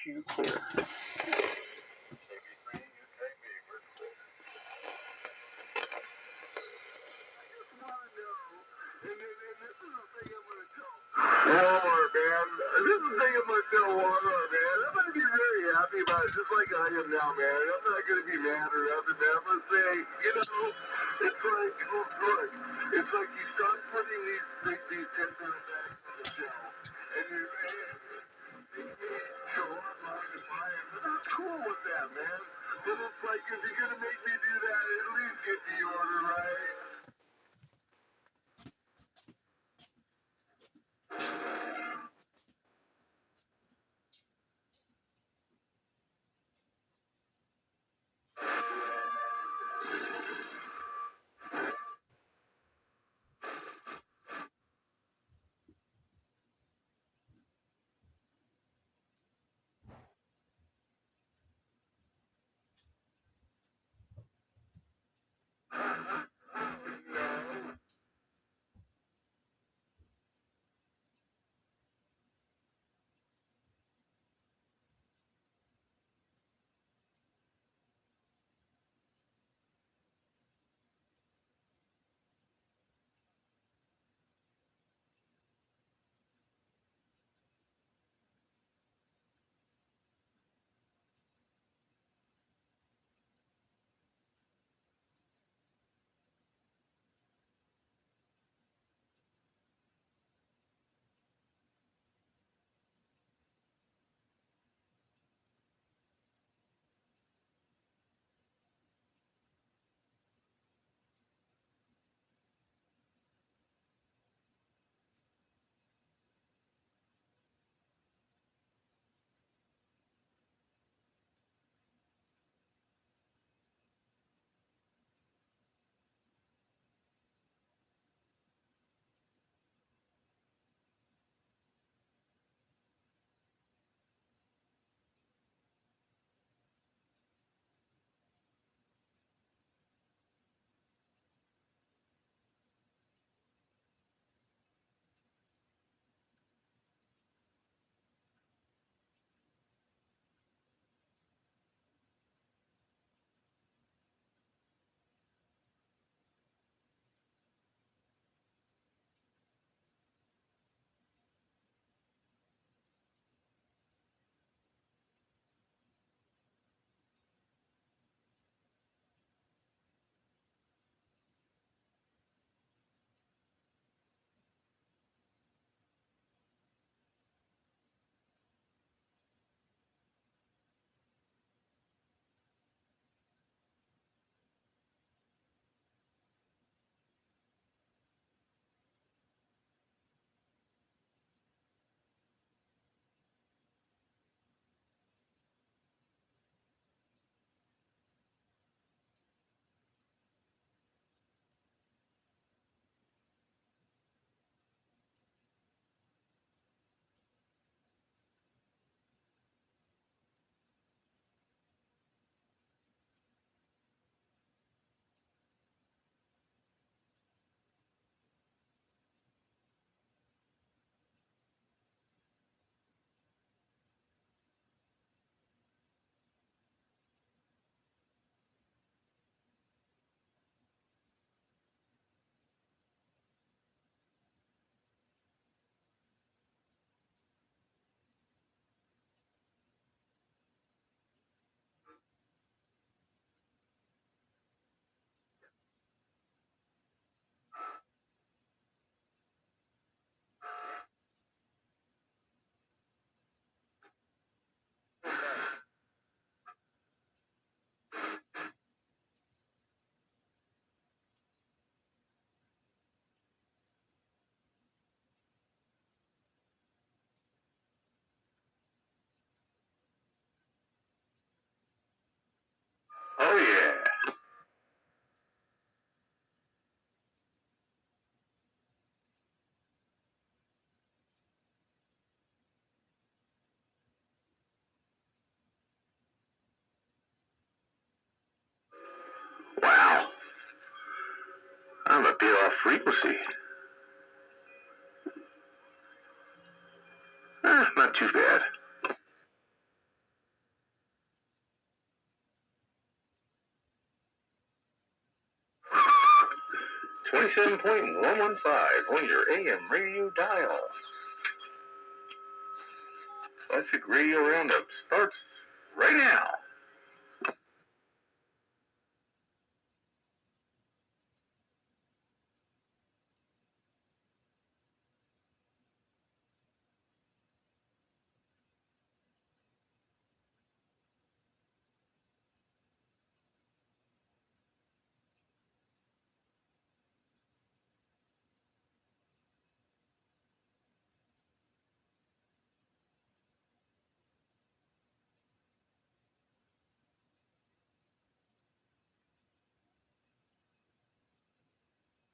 You clear. Walmart, man. This is the thing I'm going to tell Walmart, man. I'm going to be very happy about it, just like I am now, man. I'm not going to be mad or nothing, man. I'm going to say, you know, it's like, oh, good. It's like you start putting these $10 bags on the shelf, and you go online and buy it. But I'm cool with that, man. But it's like, if you're going to make me do that, at least get the order right. Oh, yeah. Wow. I'm a bit off frequency. Not too bad. 27.115 on your AM radio dial. Classic Radio Roundup starts right now.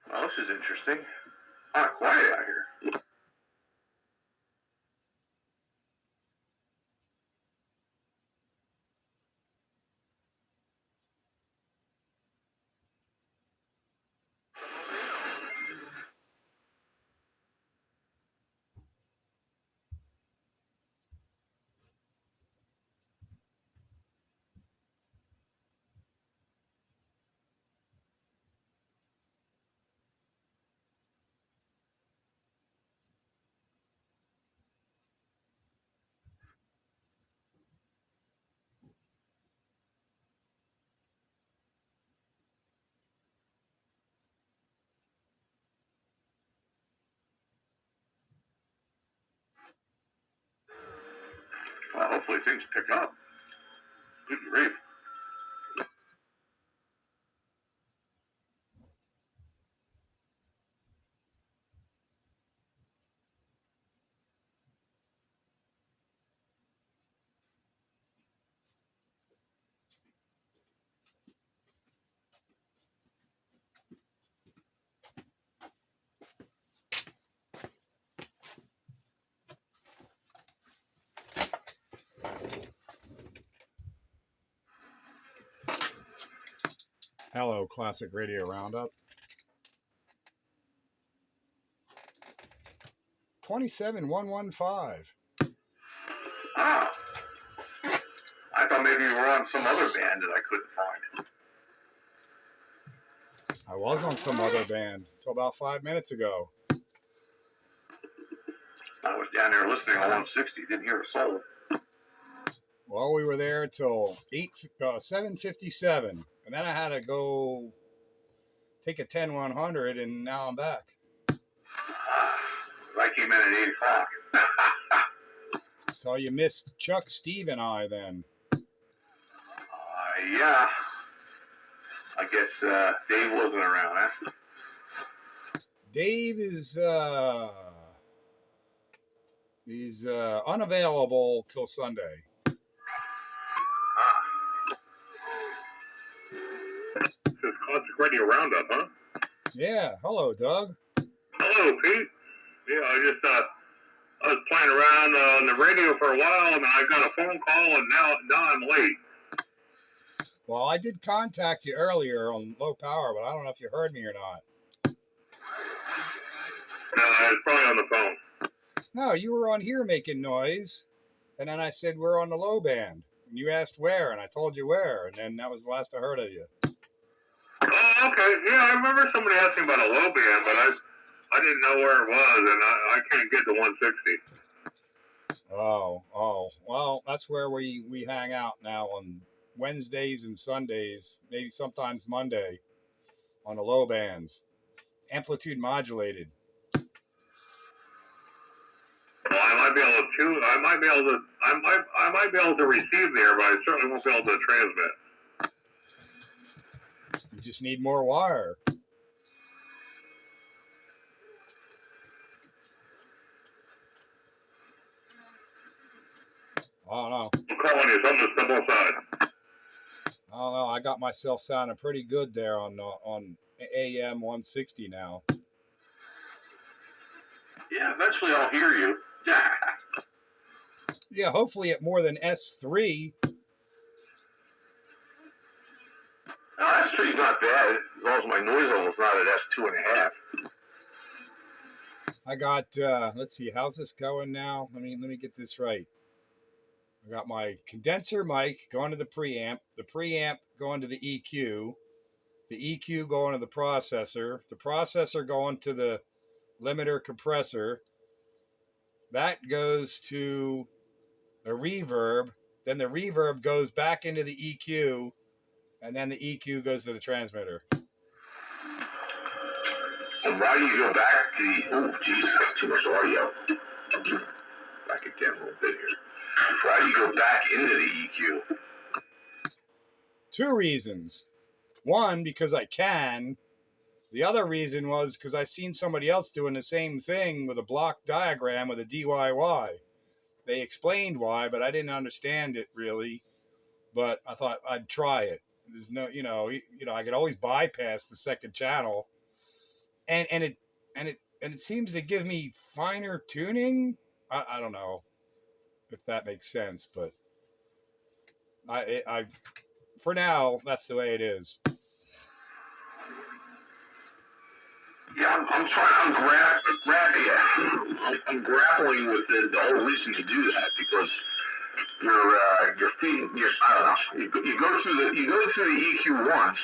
Well, this is interesting. Quiet out here. Well, hopefully things pick up. Good grief. Hello, Classic Radio Roundup. 27115. Ah, I thought maybe you were on some other band that I couldn't find. I was on some other band until about 5 minutes ago. I was down there listening on 160, didn't hear a soul. Well, we were there till 7:57, and then I had to go take a 10100, and now I'm back. I came in at 8 o'clock. So you missed Chuck, Steve, and I then. Yeah. I guess Dave wasn't around, huh? Dave is he's unavailable till Sunday. This is Classic Radio Roundup, huh? Yeah. Hello, Doug. Hello, Pete. Yeah, I was playing around on the radio for a while, and I got a phone call, and now I'm late. Well, I did contact you earlier on low power, but I don't know if you heard me or not. No, I was probably on the phone. No, you were on here making noise, and then I said we're on the low band. And you asked where, and I told you where, and then that was the last I heard of you. Oh, okay. Yeah, I remember somebody asking about a low band, but I didn't know where it was, and I can't get to 160. Oh. Well, that's where we hang out now on Wednesdays and Sundays, maybe sometimes Monday, on the low bands, amplitude modulated. Well, I might be able to receive there, but I certainly won't be able to transmit. You just need more wire. I don't know. I'm calling you from the simple side. I don't know. I got myself sounding pretty good there on AM 160 now. Yeah, eventually I'll hear you. Yeah. Yeah, hopefully at more than S3. No, S3's not bad, as long as my noise level's not at S2.5. I got, let's see, how's this going now? Let me get this right. I got my condenser mic going to the preamp going to the EQ, the EQ going to the processor going to the limiter compressor, that goes to the reverb, then the reverb goes back into the EQ, and then the EQ goes to the transmitter. And why do you go back to the, oh, Jesus, too much audio. Back it down a little bit here. Why do you go back into the EQ? Two reasons. One, because I can. The other reason was because I seen somebody else doing the same thing with a block diagram with a DIY. They explained why, but I didn't understand it really. But I thought I'd try it. There's no, I could always bypass the second channel, and it seems to give me finer tuning. I don't know if that makes sense, but I for now that's the way it is. Yeah, I'm grappling with the whole reason to do that because you're feeding. I don't know. You go through the EQ once,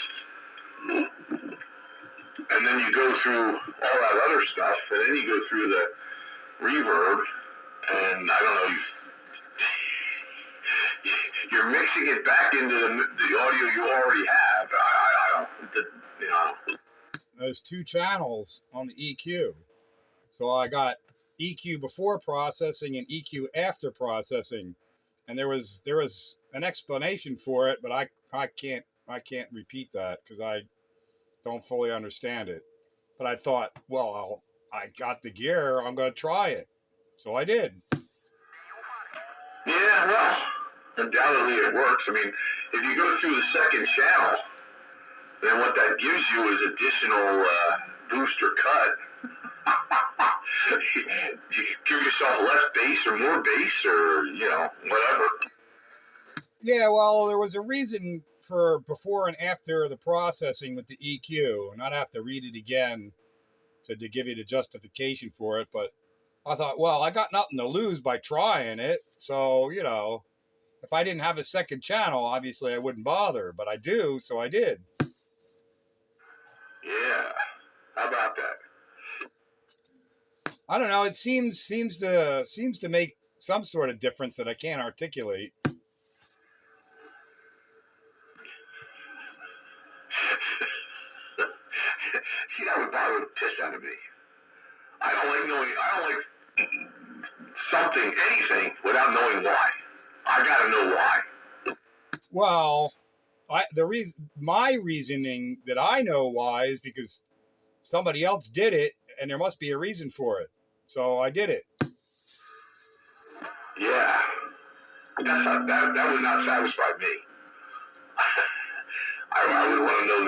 and then you go through all that other stuff, and then you go through the reverb, and I don't know. You're mixing it back into the audio you already have. I don't. Those two channels on the EQ. So I got EQ before processing and EQ after processing, and there was an explanation for it, but I can't repeat that because I don't fully understand it. But I thought, well, I got the gear, I'm going to try it, so I did. Yeah, well, undoubtedly it works. I mean, if you go through the second channel, then what that gives you is additional booster cut. You give yourself less bass or more bass or, whatever. Yeah, well, there was a reason for before and after the processing with the EQ, and I'd have to read it again to give you the justification for it, but I thought, well, I got nothing to lose by trying it, so, if I didn't have a second channel, obviously I wouldn't bother, but I do, so I did. Yeah, how about that? I don't know. It seems to make some sort of difference that I can't articulate. See, that would bother the piss out of me. I don't like something, anything, without knowing why. I gotta know why. Well, my reasoning that I know why is because somebody else did it, and there must be a reason for it. So I did it. Yeah, that would not satisfy me. I would want to know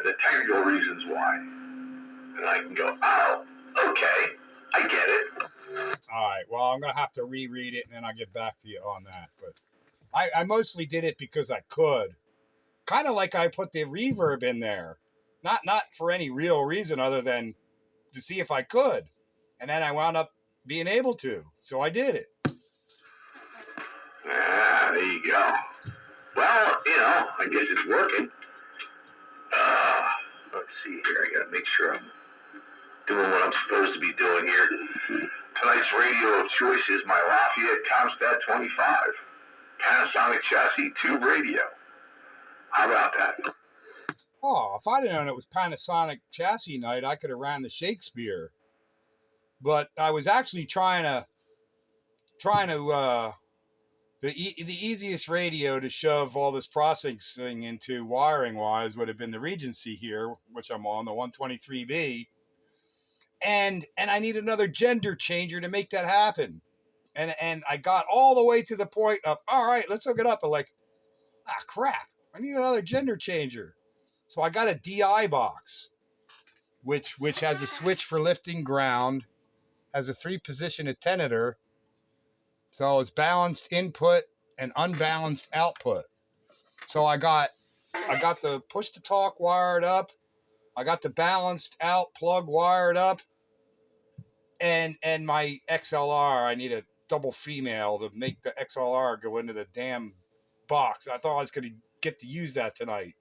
the technical reasons why, and I can go, oh, okay, I get it. All right. Well, I'm gonna have to reread it, and then I'll get back to you on that. But I mostly did it because I could. Kind of like I put the reverb in there, not for any real reason other than to see if I could, and then I wound up being able to, so I did it. There you go. Well, I guess it's working. Let's see here. I gotta make sure I'm doing what I'm supposed to be doing here. Tonight's radio of choice is my Lafayette Comstat 25 Panasonic chassis tube radio. How about that? Oh, if I'd have known it was Panasonic chassis night, I could have ran the Shakespeare. But I was actually trying to the easiest radio to shove all this processing into wiring wise would have been the Regency here, which I'm on, the 123B. And I need another gender changer to make that happen. And I got all the way to the point of, all right, let's hook it up. But like, crap, I need another gender changer. So I got a DI box, which has a switch for lifting ground, has a 3-position attenuator, so it's balanced input and unbalanced output. So I got the push to talk wired up, I got the balanced out plug wired up, and my XLR, I need a double female to make the XLR go into the damn box. I thought I was going to get to use that tonight.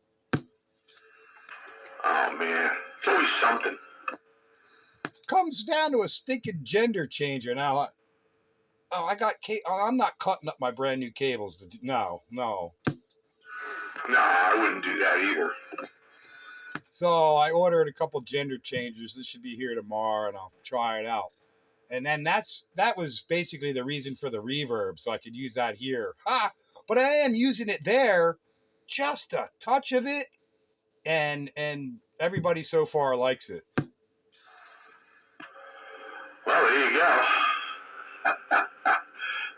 Oh, man. It's always something. Comes down to a stinking gender changer. Now, I'm not cutting up my brand new cables. No. No, I wouldn't do that either. So I ordered a couple gender changers. This should be here tomorrow, and I'll try it out. And then that was basically the reason for the reverb, so I could use that here. But I am using it there, just a touch of it, and everybody so far likes it. Well, there you go.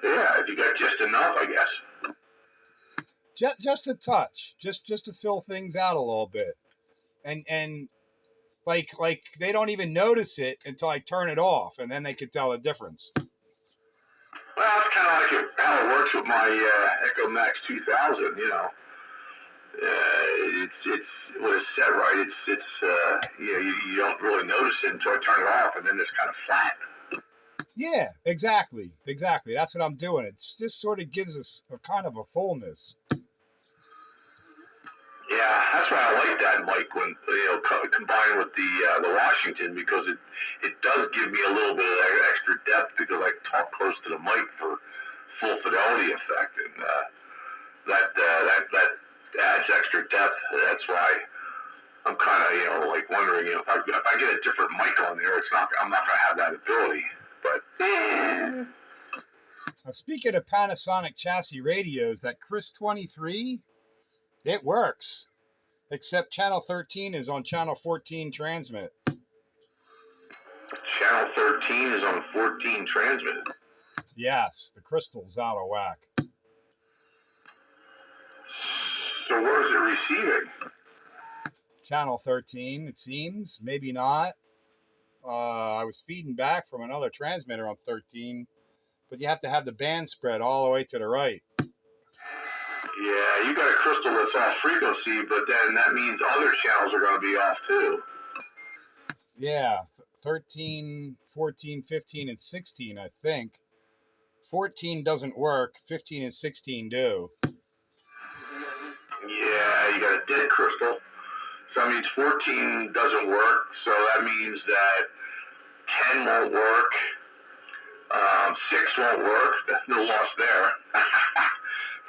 Yeah, if you got just enough, I guess. Just a touch, just to fill things out a little bit, and like they don't even notice it until I turn it off, and then they can tell the difference. Well, it's kind of like how it works with my Echo Max 2000. You know, it's what it said, right? You don't really notice it until I turn it off, and then it's kind of flat. Yeah, exactly. That's what I'm doing. It just sort of gives us a kind of a fullness. Yeah, that's why I like that mic when combined with the Washington, because it does give me a little bit of extra depth because I talk close to the mic for full fidelity effect, and that adds extra depth. That's why I'm kind of like wondering if I get a different mic on there, I'm not going to have that ability. But now, speaking of Panasonic chassis radios, that Chris 23. It works, except channel 13 is on channel 14 transmit. Channel 13 is on 14 transmit. Yes, the crystal's out of whack. So where is it receiving? Channel 13, it seems. Maybe not. I was feeding back from another transmitter on 13, but you have to have the band spread all the way to the right. Yeah, you got a crystal that's off frequency, but then that means other channels are going to be off too. Yeah, 13, 14, 15, and 16, I think. 14 doesn't work, 15 and 16 do. Yeah, you got a dead crystal. So that means 14 doesn't work, so that means that 10 won't work, 6 won't work, that's no loss there.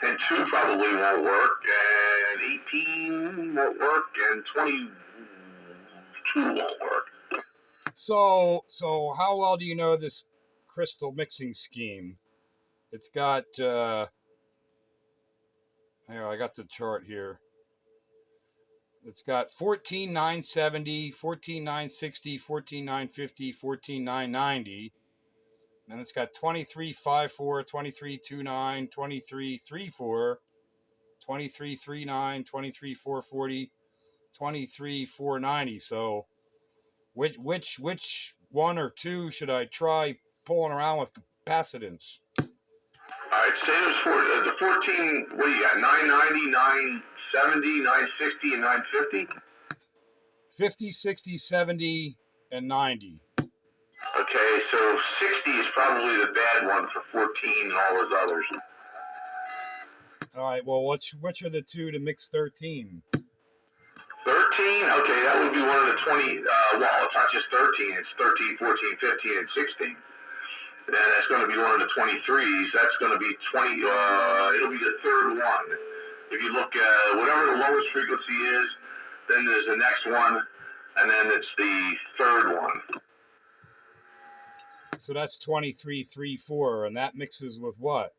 And 2 probably won't work, and 18 won't work, and 22 won't work. So how well do you know this crystal mixing scheme? It's got, I got the chart here. It's got 14,970, 14,960, 14,950, 14,990. Then it's got 2354, 2329, 2334, 2339, 23440, 23490. So which one or two should I try pulling around with capacitance? I'd say there's the 14, what do you got, 990, 970, 960, and 950? 50, 60, 70, and 90. Okay, so 60 is probably the bad one for 14 and all those others. All right, well, which are the two to mix 13? 13? Okay, that would be one of the 20, well, it's not just 13, it's 13, 14, 15, and 16. And that's going to be one of the 23s. That's going to be 20, it'll be the third one. If you look at whatever the lowest frequency is, then there's the next one, and then it's the third one. So that's 2334, and that mixes with what?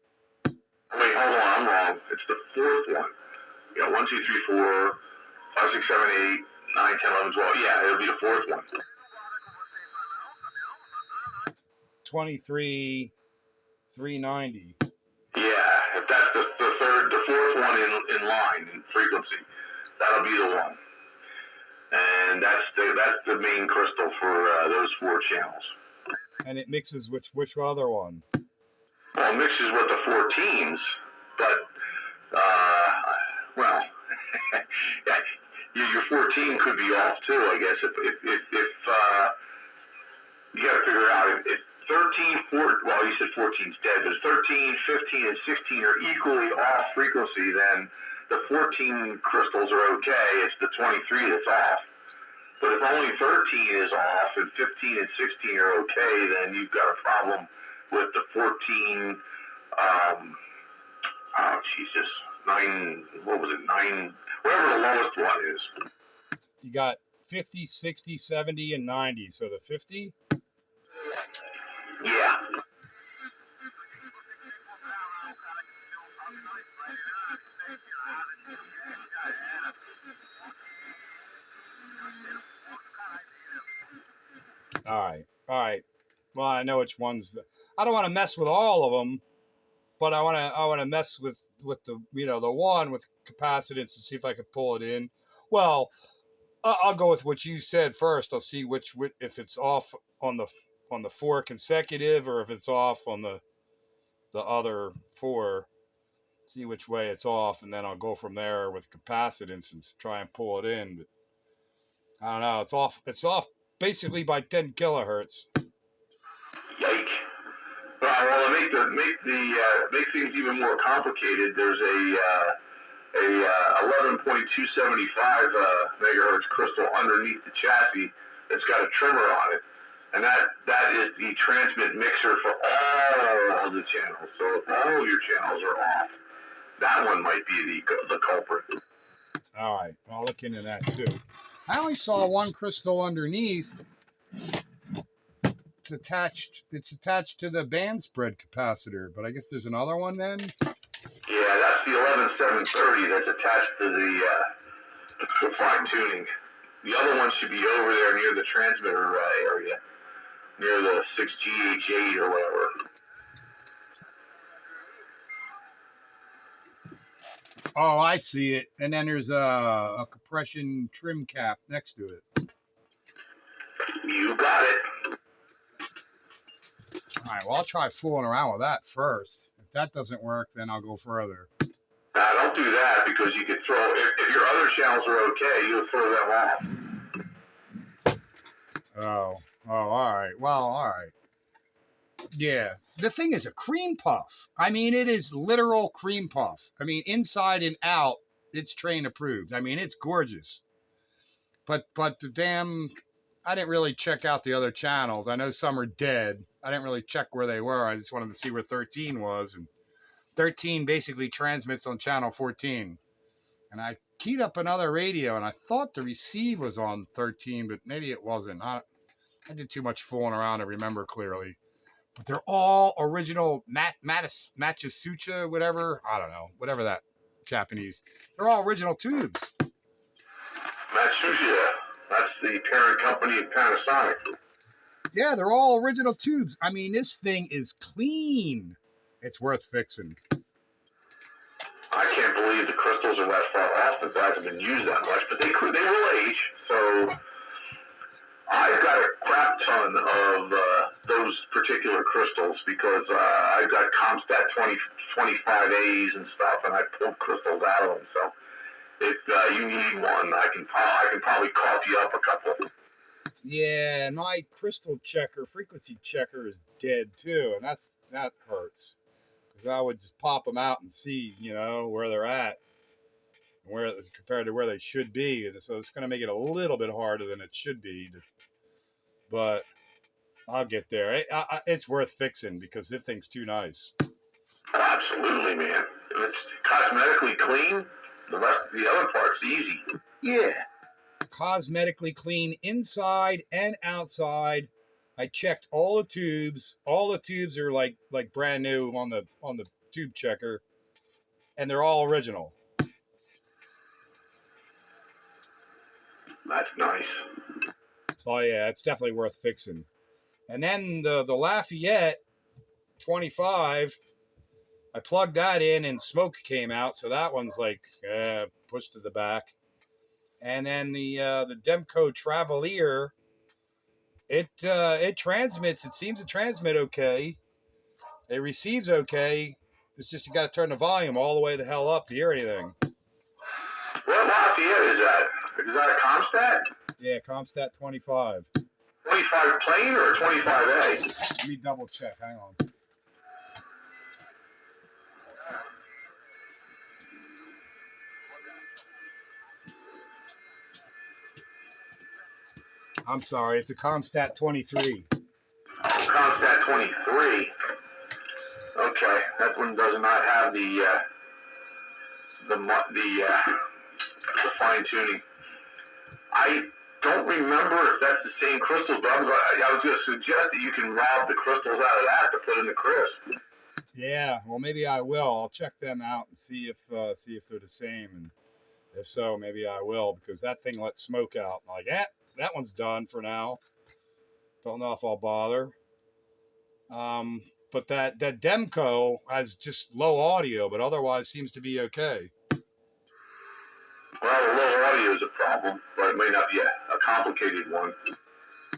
Wait, hold on, I'm wrong. It's the fourth one. Yeah, 1, 2, 3, 4, 5, 6, 7, 8, 9, 10, 11, 12. Yeah, it'll be the fourth one. 23,390. Yeah, if that's the fourth one in line in frequency, that'll be the one. And that's the main crystal for those 4 channels. And it mixes which other one? Well, it mixes with the 14s, but well, your 14 could be off too. I guess if you got to figure out if 13, 14, well, you said 14's dead, but if 13, 15, and 16 are equally off frequency, then the 14 crystals are okay. It's the 23 that's off. But if only 13 is off and 15 and 16 are okay, then you've got a problem with the 14. Oh Jesus, 9. What was it? 9. Whatever the lowest one is. You got 50, 60, 70, and 90. So the 50. Yeah. All right. All right. Well, I know which ones. I don't want to mess with all of them, but I want to mess with the the one with capacitance and see if I can pull it in. Well, I'll go with what you said first. I'll see which if it's off on the 4 consecutive or if it's off on the other 4. See which way it's off, and then I'll go from there with capacitance and try and pull it in. But I don't know. It's off. It's off basically by 10 kilohertz. Yike. Well, to make things even more complicated, there's a 11.275 megahertz crystal underneath the chassis that's got a trimmer on it, and that is the transmit mixer for all of the channels. So if all of your channels are off, that one might be the culprit. All right, I'll look into that too. I only saw one crystal underneath. It's attached to the band spread capacitor, but I guess there's another one then. Yeah, that's the 11730 that's attached to the fine tuning. The other one should be over there near the transmitter area, near the 6GH8 or whatever. Oh, I see it. And then there's a compression trim cap next to it. You got it. All right, well, I'll try fooling around with that first. If that doesn't work, then I'll go further. Don't do that because you could throw, if your other channels are okay, you'll throw them off. All right. Well, all right. Yeah. The thing is a cream puff. I mean, it is literal cream puff. I mean, inside and out, it's train approved. I mean, it's gorgeous. But the damn, I didn't really check out the other channels. I know some are dead. I didn't really check where they were. I just wanted to see where 13 was. And 13 basically transmits on channel 14. And I keyed up another radio, and I thought the receive was on 13, but maybe it wasn't. I did too much fooling around to remember clearly. But they're all original Matsushita, whatever. I don't know. Whatever that Japanese. They're all original tubes. Matsushita, that's the parent company of Panasonic. Yeah, they're all original tubes. I mean, this thing is clean. It's worth fixing. I can't believe the crystals are that far off. The guys have been used that much, but they will age. So I've got a crap ton of those particular crystals because I've got Comstat 25As and stuff, and I pulled crystals out of them. So if you need one, I can probably cough you up a couple. Yeah, and my crystal checker, frequency checker, is dead too, and that hurts. Because I would just pop them out and see, where they're at, where compared to where they should be. So it's going to make it a little bit harder than it should be. But I'll get there. It's worth fixing because this thing's too nice. Absolutely, man. If it's cosmetically clean, the other part's easy. Yeah. Cosmetically clean inside and outside. I checked all the tubes. All the tubes are like brand new on the tube checker, and they're all original. That's nice. Oh yeah, it's definitely worth fixing. And then the Lafayette 25, I plugged that in and smoke came out, so that one's like pushed to the back. And then the Demco Travelier, it transmits. It seems to transmit okay. It receives okay. It's just you got to turn the volume all the way the hell up to hear anything. What Lafayette is that? Is that a Comstat? Yeah, Comstat 25. 25 plain or 25A? Let me double check. Hang on. I'm sorry, it's a Comstat 23. Comstat 23. Okay, that one does not have the fine tuning. I don't remember if that's the same crystal, but I was going to suggest that you can rob the crystals out of that to put in the crisp. Yeah, well, maybe I will. I'll check them out and see if they're the same, and if so, maybe I will, because that thing lets smoke out. I'm like, that one's done for now. Don't know if I'll bother. But that Demco has just low audio, but otherwise seems to be okay. Well, the low audio is a problem, but it may not be a complicated one.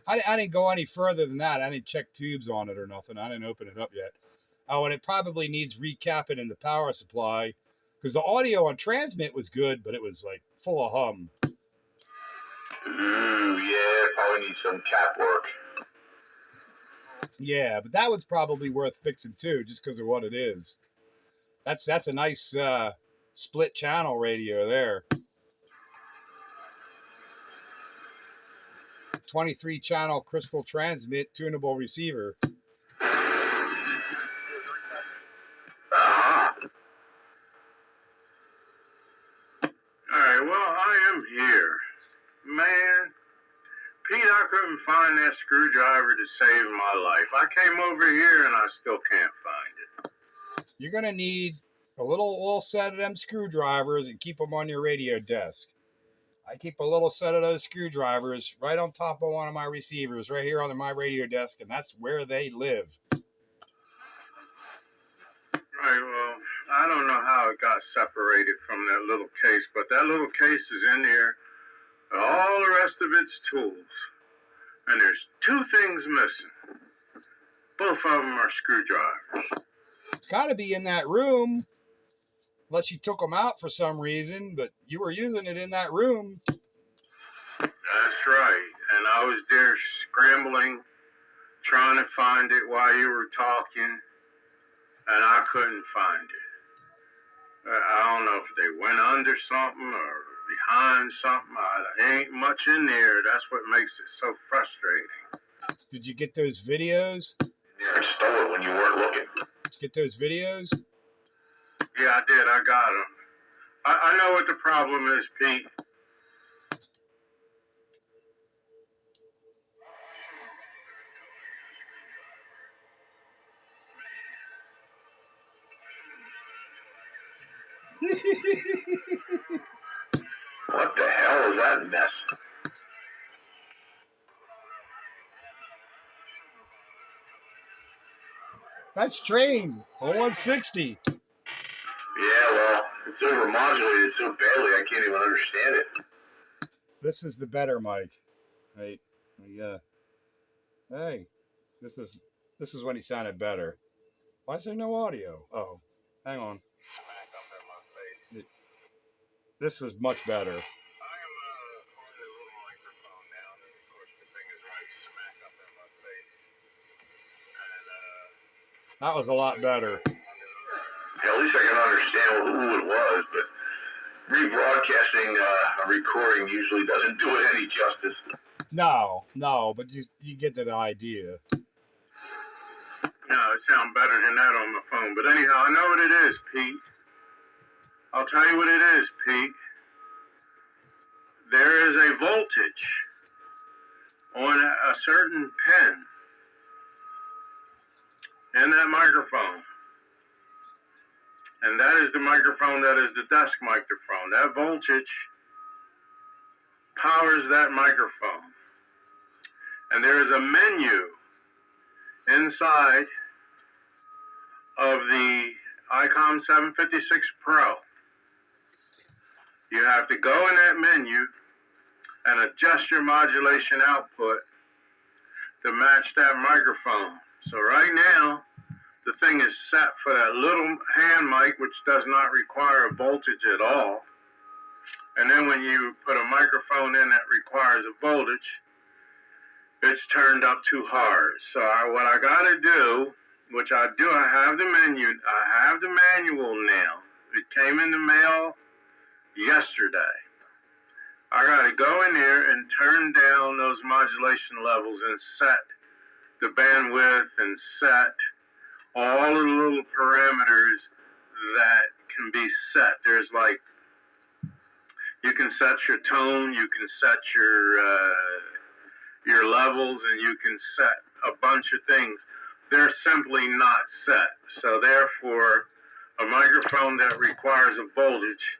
I didn't go any further than that. I didn't check tubes on it or nothing. I didn't open it up yet. Oh, and it probably needs recapping in the power supply, because the audio on transmit was good, but it was like full of hum. Ooh, yeah, probably needs some cap work. Yeah, but that was probably worth fixing too, just because of what it is. That's a nice split channel radio there. 23 channel crystal transmit tunable receiver. Alright, well, I am here. Man, Pete, I couldn't find that screwdriver to save my life. I came over here and I still can't find it. You're going to need a little set of them screwdrivers and keep them on your radio desk. I keep a little set of those screwdrivers right on top of one of my receivers, right here on my radio desk, and that's where they live. Right, well, I don't know how it got separated from that little case, but that little case is in there with all the rest of its tools. And there's two things missing. Both of them are screwdrivers. It's got to be in that room, unless you took them out for some reason, but you were using it in that room. That's right. And I was there scrambling, trying to find it while you were talking, and I couldn't find it. I don't know if they went under something or behind something. There ain't much in there. That's what makes it so frustrating. Did you get those videos? Yeah, I stole it when you weren't looking. Did you get those videos? Yeah, I did. I got them. I know what the problem is, Pete. What the hell is that mess? That's Train, a 160. Yeah, well, it's overmodulated so badly I can't even understand it. This is the better mic. Hey, hey, this is when he sounded better. Why is there no audio? Oh, hang on. This was much better. That was a lot better. Yeah, at least I can understand who it was, but rebroadcasting a recording usually doesn't do it any justice. No, but you get the idea. No, it sounds better than that on the phone. But anyhow, I know what it is, Pete. I'll tell you what it is, Pete. There is a voltage on a certain pin in that microphone. And that is the microphone that is the desk microphone. That voltage powers that microphone. And there is a menu inside of the ICOM 756 Pro. You have to go in that menu and adjust your modulation output to match that microphone. So right now, the thing is set for that little hand mic, which does not require a voltage at all. And then when you put a microphone in that requires a voltage, it's turned up too hard. So what I got to do, which I do, I have the menu, I have the manual now. It came in the mail yesterday. I got to go in there and turn down those modulation levels and set the bandwidth and set all of the little parameters that can be set. There's like, you can set your tone, you can set your levels, and you can set a bunch of things. They're simply not set. So therefore, a microphone that requires a voltage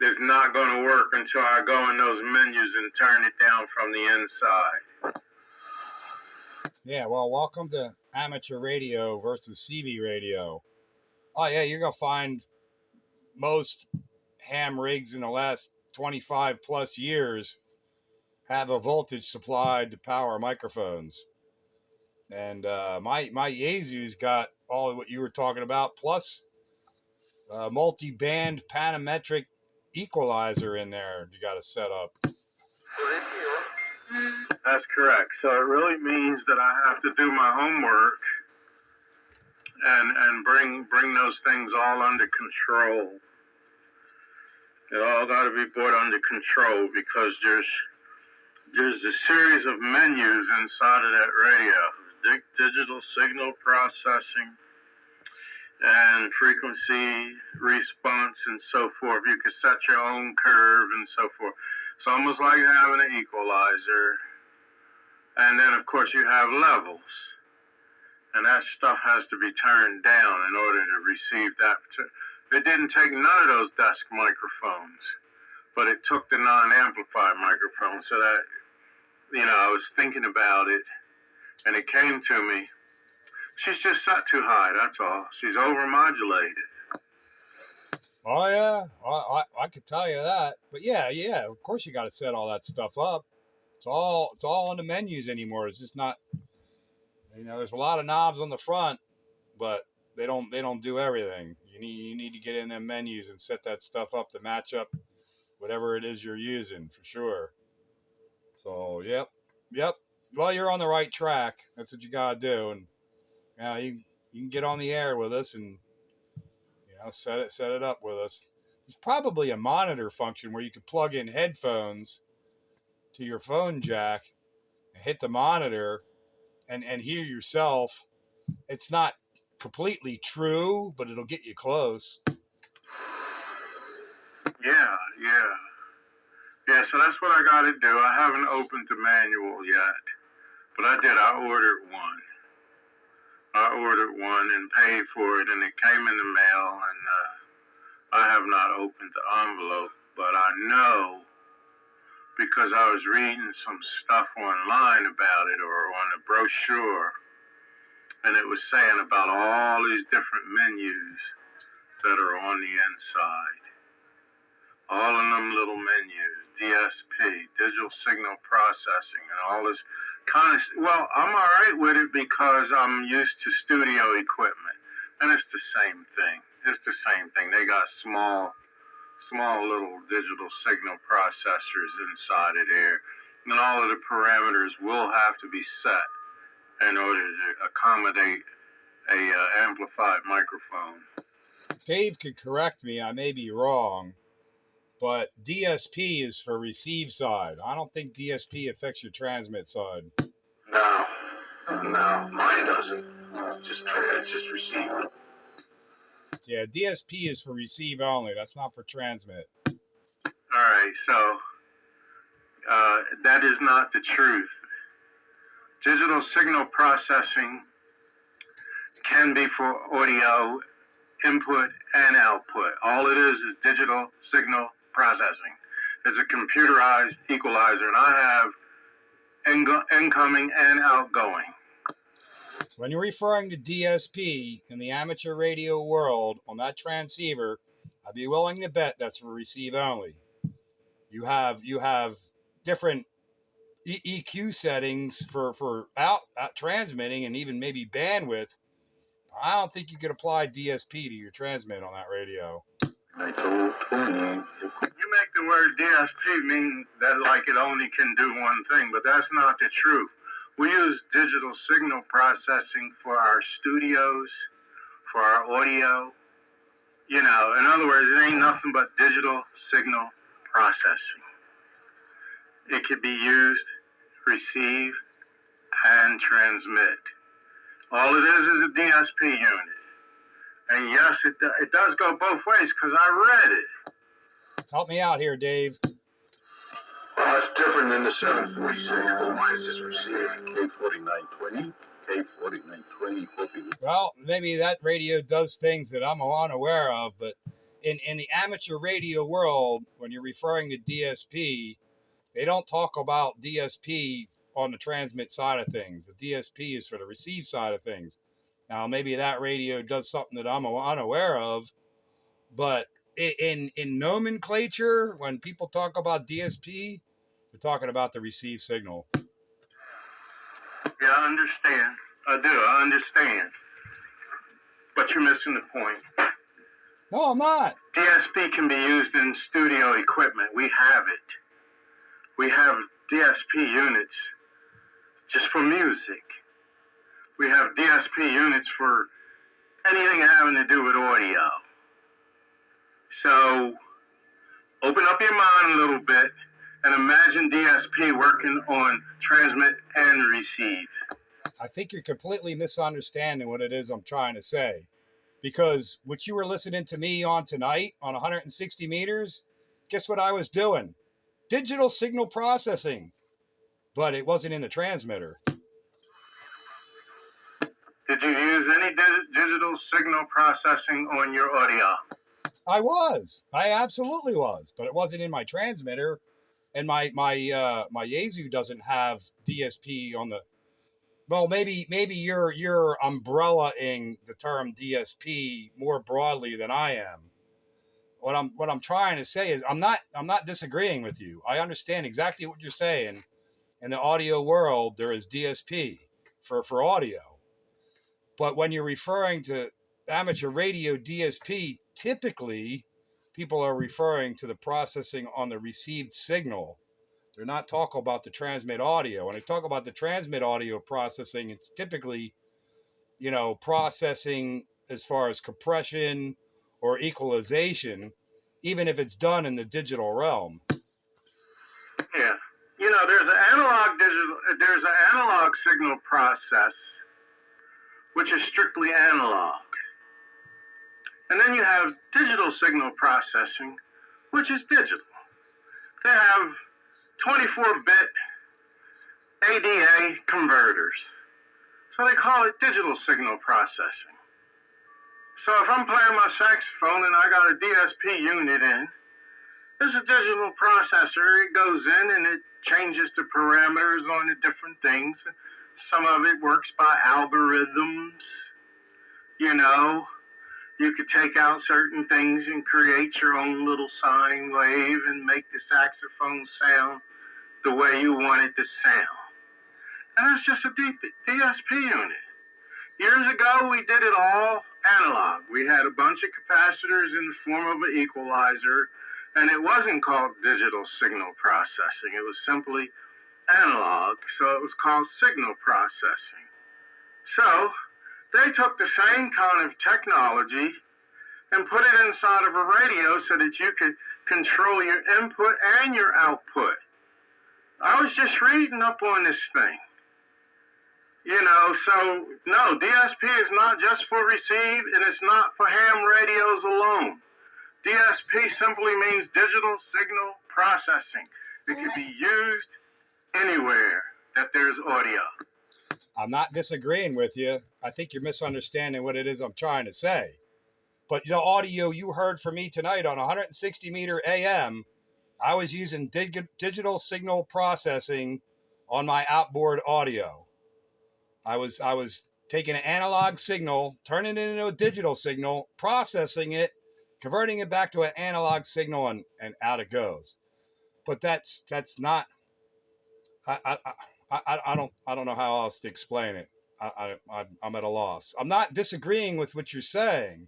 is not going to work until I go in those menus and turn it down from the inside. Yeah, well, welcome to amateur radio versus CB radio. Oh yeah, you're gonna find most ham rigs in the last 25 plus years have a voltage supplied to power microphones. And my Yaesu's got all of what you were talking about, plus a multi-band panometric equalizer in there you got to set up. That's correct. So it really means that I have to do my homework and bring those things all under control. It all got to be brought under control because there's a series of menus inside of that radio. Digital signal processing and frequency response and so forth. You can set your own curve and so forth. It's almost like having an equalizer. And then, of course, you have levels. And that stuff has to be turned down in order to receive that. It didn't take none of those desk microphones, but it took the non-amplified microphone. So that, I was thinking about it, and it came to me. She's just set too high, that's all. She's overmodulated. Oh yeah, I could tell you that. But yeah, of course you got to set all that stuff up. It's all on the menus anymore. It's just not. There's a lot of knobs on the front, but they don't do everything. You need to get in them menus and set that stuff up to match up whatever it is you're using for sure. So yep. Well, you're on the right track. That's what you gotta do, and you can get on the air with us and set it up with us. There's probably a monitor function where you could plug in headphones to your phone jack and hit the monitor and hear yourself. It's not completely true, but it'll get you close. Yeah, so that's what I got to do. I haven't opened the manual yet, but I did. I ordered one and paid for it, and it came in the mail, and I have not opened the envelope, but I know because I was reading some stuff online about it or on a brochure, and it was saying about all these different menus that are on the inside. All of them little menus, DSP, digital signal processing, and all this kind of. Well, I'm all right with it because I'm used to studio equipment, and it's the same thing. They got small little digital signal processors inside of there, and all of the parameters will have to be set in order to accommodate a amplified microphone. Dave could correct me. I may be wrong. But DSP is for receive side. I don't think DSP affects your transmit side. No, mine doesn't. It's just receive. Yeah, DSP is for receive only. That's not for transmit. All right, so that is not the truth. Digital signal processing can be for audio input and output. All it is digital signal processing. It's a computerized equalizer, and I have incoming and outgoing. When you're referring to DSP in the amateur radio world on that transceiver, I'd be willing to bet that's for receive only. You have different EQ settings for out transmitting and even maybe bandwidth. I don't think you could apply DSP to your transmit on that radio. You make the word DSP mean that like it only can do one thing, but that's not the truth. We use digital signal processing for our studios, for our audio. In other words, it ain't nothing but digital signal processing. It could be used, receive, and transmit. All it is a DSP unit. And yes, it does go both ways because I read it. Help me out here, Dave. Well, it's different than the 746. Mine is just receiving K4920, K4920. Well, maybe that radio does things that I'm unaware of, but in the amateur radio world, when you're referring to DSP, they don't talk about DSP on the transmit side of things. The DSP is for the receive side of things. Now, maybe that radio does something that I'm unaware of, but in nomenclature, when people talk about DSP, they're talking about the receive signal. Yeah, I understand. I understand. But you're missing the point. No, I'm not. DSP can be used in studio equipment. We have it. We have DSP units just for music. We have DSP units for anything having to do with audio. So open up your mind a little bit and imagine DSP working on transmit and receive. I think you're completely misunderstanding what it is I'm trying to say. Because what you were listening to me on tonight on 160 meters, guess what I was doing? Digital signal processing. But it wasn't in the transmitter. Did you use any digital signal processing on your audio? I absolutely was. But it wasn't in my transmitter. And my Yaesu doesn't have DSP on the... Well, maybe you're umbrellaing the term DSP more broadly than I am. What I'm trying to say is I'm not disagreeing with you. I understand exactly what you're saying. In the audio world, there is DSP for audio. But when you're referring to amateur radio DSP, typically people are referring to the processing on the received signal. They're not talking about the transmit audio. When they talk about the transmit audio processing, it's typically, processing as far as compression or equalization, even if it's done in the digital realm. Yeah. There's an analog signal process, which is strictly analog. And then you have digital signal processing, which is digital. They have 24-bit ADA converters. So they call it digital signal processing. So if I'm playing my saxophone and I got a DSP unit in, there's a digital processor. It goes in and it changes the parameters on the different things. Some of it works by algorithms. You could take out certain things and create your own little sine wave and make the saxophone sound the way you want it to sound. And that's just a DSP unit. Years ago, we did it all analog. We had a bunch of capacitors in the form of an equalizer, and it wasn't called digital signal processing. It was simply analog, so it was called signal processing. So they took the same kind of technology and put it inside of a radio so that you could control your input and your output. I was just reading up on this thing. So no, DSP is not just for receive, and it's not for ham radios alone. DSP simply means digital signal processing. It can be used anywhere that there's audio. I'm not disagreeing with you. I think you're misunderstanding what it is I'm trying to say. But the audio you heard from me tonight on 160 meter AM, I was using digital signal processing on my outboard audio. I was taking an analog signal, turning it into a digital signal, processing it, converting it back to an analog signal, and out it goes. But that's not. I don't know how else to explain it. I'm at a loss. I'm not disagreeing with what you're saying,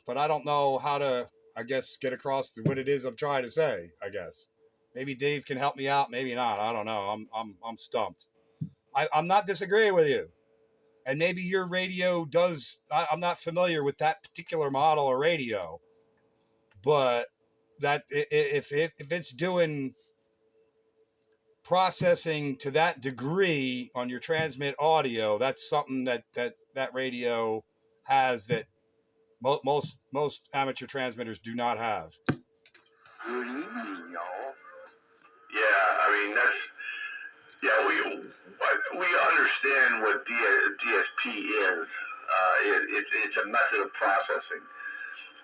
but I don't know how to, I guess, get across what it is I'm trying to say. I guess maybe Dave can help me out. Maybe not. I don't know. I'm stumped. I'm not disagreeing with you, and maybe your radio does. I'm not familiar with that particular model of radio, but that if it's doing processing to that degree on your transmit audio, that's something that radio has that most amateur transmitters do not have. Good evening, y'all. Yeah, I mean we understand what DSP is. It's a method of processing,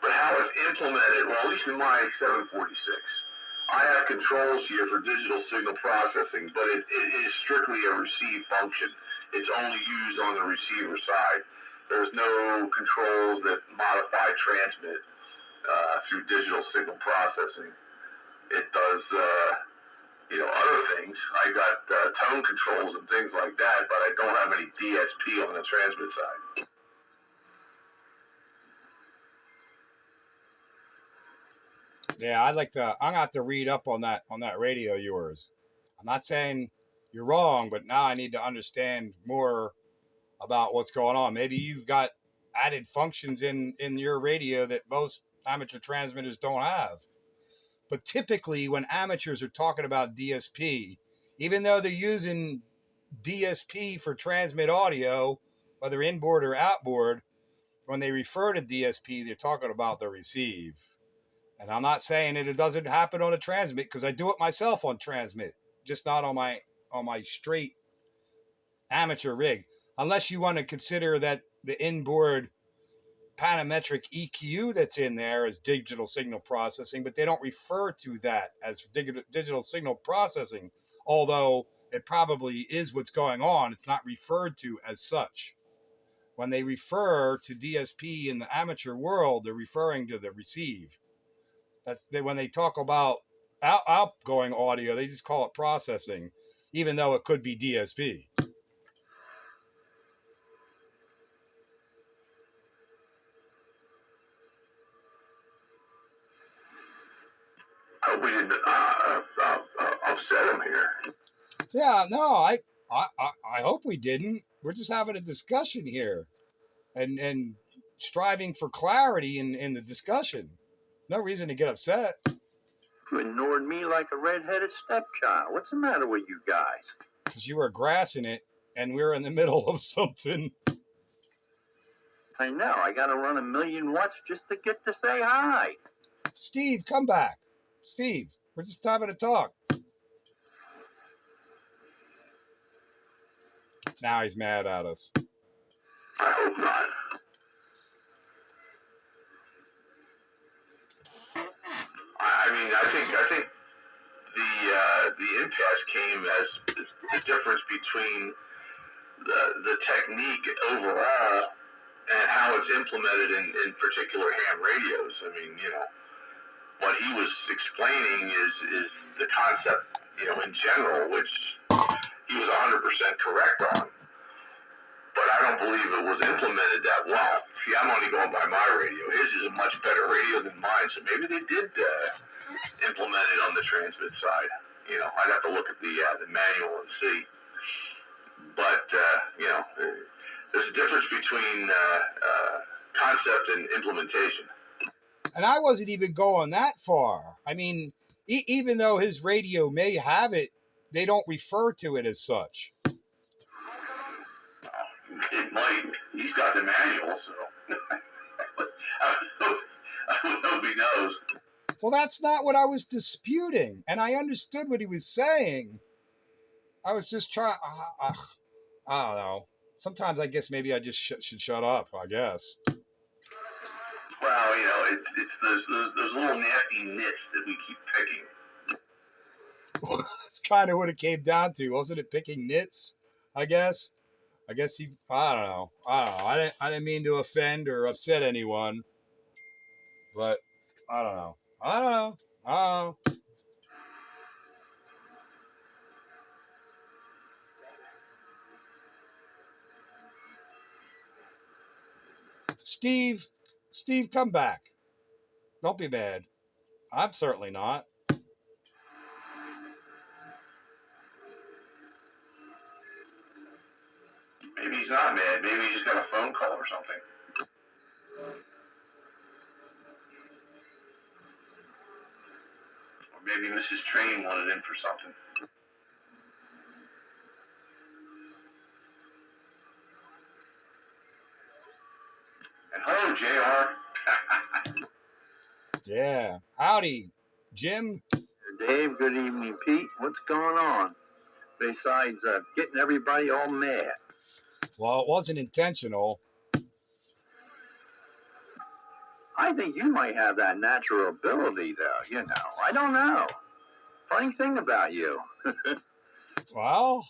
but how it's implemented, well, at least in my 746, I have controls here for digital signal processing, but it is strictly a receive function. It's only used on the receiver side. There's no controls that modify transmit through digital signal processing. It does, other things. I got tone controls and things like that, but I don't have any DSP on the transmit side. Yeah, I'm gonna have to read up on that radio of yours. I'm not saying you're wrong, but now I need to understand more about what's going on. Maybe you've got added functions in your radio that most amateur transmitters don't have. But typically, when amateurs are talking about DSP, even though they're using DSP for transmit audio, whether inboard or outboard, when they refer to DSP, they're talking about the receive. And I'm not saying that it doesn't happen on a transmit, because I do it myself on transmit, just not on my straight amateur rig. Unless you want to consider that the inboard panometric EQ that's in there is digital signal processing, but they don't refer to that as digital signal processing, although it probably is what's going on. It's not referred to as such. When they refer to DSP in the amateur world, they're referring to the receive. When they talk about outgoing audio, they just call it processing, even though it could be DSP. I hope we didn't upset him here. Yeah, no, I hope we didn't. We're just having a discussion here, and striving for clarity in the discussion. No reason to get upset. You ignored me like a red-headed stepchild. What's the matter with you guys? Because you were grassing it, and we were in the middle of something. I know. I got to run 1,000,000 watts just to get to say hi. Steve, come back. Steve, we're just having a talk. Now he's mad at us. I hope not. I think the impasse came as the difference between the technique overall and how it's implemented in particular ham radios. I mean, what he was explaining is the concept, in general, which he was 100% correct on. But I don't believe it was implemented that well. See, I'm only going by my radio. His is a much better radio than mine, so maybe they did implement it on the transmit side. I'd have to look at the manual and see. But there's a difference between concept and implementation. And I wasn't even going that far. I mean, even though his radio may have it, they don't refer to it as such. It might. He's got the manual, so I hope he knows. Well, that's not what I was disputing, and I understood what he was saying. I was just trying. I don't know. Sometimes I guess maybe I just should shut up. I guess. Well, it's those little nasty nits that we keep picking. That's kind of what it came down to, wasn't it? Picking nits, I guess. I don't know. I didn't mean to offend or upset anyone, but I don't know. Steve, come back. Don't be mad. I'm certainly not. Maybe he's not mad. Maybe he just got a phone call or something. Or maybe Mrs. Train wanted in for something. Yeah. Howdy, Jim. Dave, good evening, Pete. What's going on? Besides getting everybody all mad. Well, it wasn't intentional. I think you might have that natural ability, though. You know, I don't know. Funny thing about you. Well,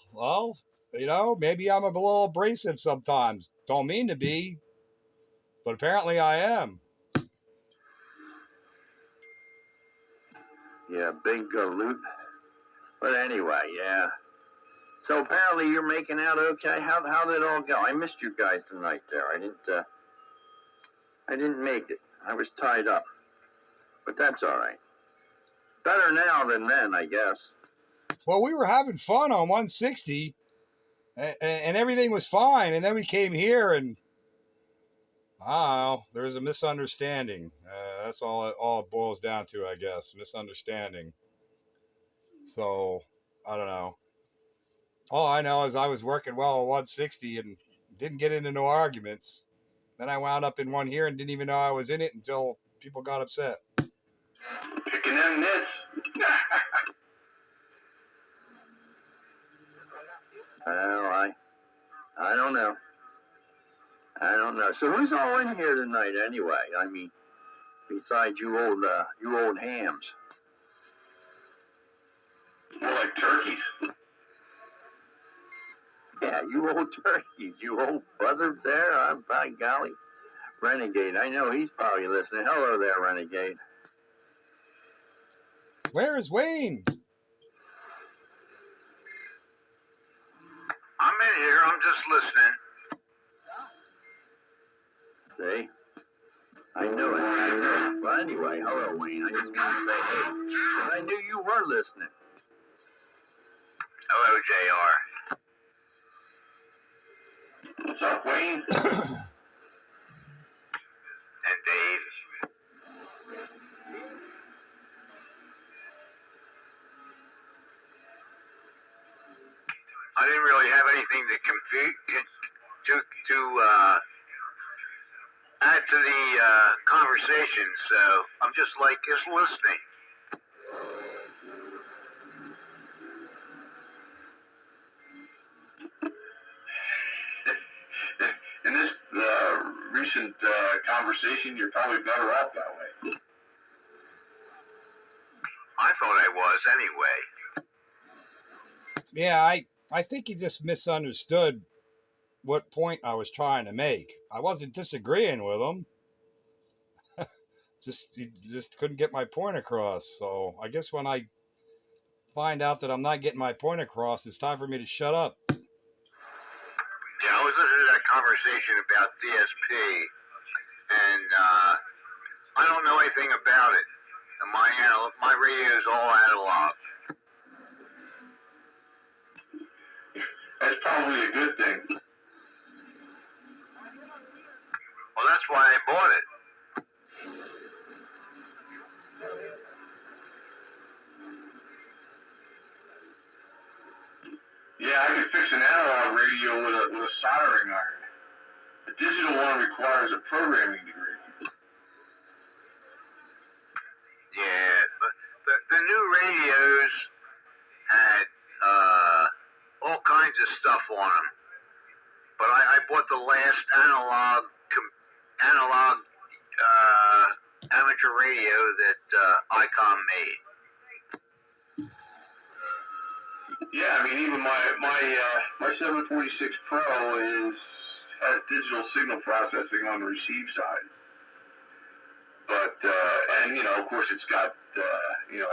maybe I'm a little abrasive sometimes. Don't mean to be, but apparently I am. Yeah, big loot. But anyway, yeah. So apparently you're making out okay. How did it all go? I missed you guys tonight there. I didn't make it. I was tied up. But that's all right. Better now than then, I guess. Well, we were having fun on 160, and everything was fine. And then we came here, and I don't know, there was a misunderstanding. That's all it boils down to, I guess. Misunderstanding. So, I don't know. All I know is I was working well on 160 and didn't get into no arguments. Then I wound up in one here and didn't even know I was in it until people got upset. Picking them nits. Well, I don't know. I don't know. So who's all in here tonight anyway? I mean, besides you old hams. More like turkeys. Yeah, you old turkeys, you old buzzards there. I'm by golly. Renegade, I know he's probably listening. Hello there, Renegade. Where is Wayne? I'm in here. I'm just listening. See? I knew it. But anyway, hello, Wayne. I just want to say hey. And I knew you were listening. Hello, JR. What's up, Wayne? And Dave. I didn't really have anything to add to the conversation, so I'm just listening. In this recent conversation, you're probably better off that way. I thought I was anyway. Yeah, I think he just misunderstood what point I was trying to make. I wasn't disagreeing with him. He just couldn't get my point across. So I guess when I find out that I'm not getting my point across, it's time for me to shut up. Yeah, I was listening to that conversation about DSP, and I don't know anything about it. And my radio is all analog. That's probably a good thing. Well, that's why I bought it. Yeah, I can fix an analog radio with a soldering iron. The digital one requires a programming degree. Yeah, but the new radios had all kinds of stuff on them. But I bought the last analog amateur radio that ICOM made. Yeah, I mean, even my 746 Pro has digital signal processing on the receive side. But and of course, it's got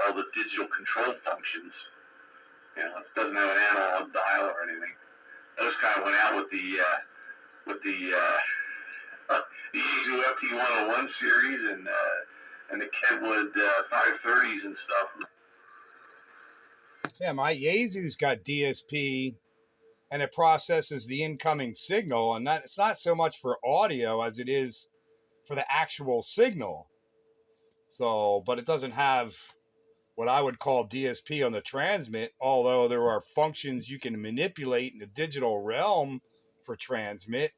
all the digital control functions. It doesn't have an analog dial or anything. Those kind of went out with the Yaesu FT101 series and the Kentwood 530s and stuff. Yeah, my Yaesu's got DSP, and it processes the incoming signal, and it's not so much for audio as it is for the actual signal. So, but it doesn't have what I would call DSP on the transmit, although there are functions you can manipulate in the digital realm for transmit,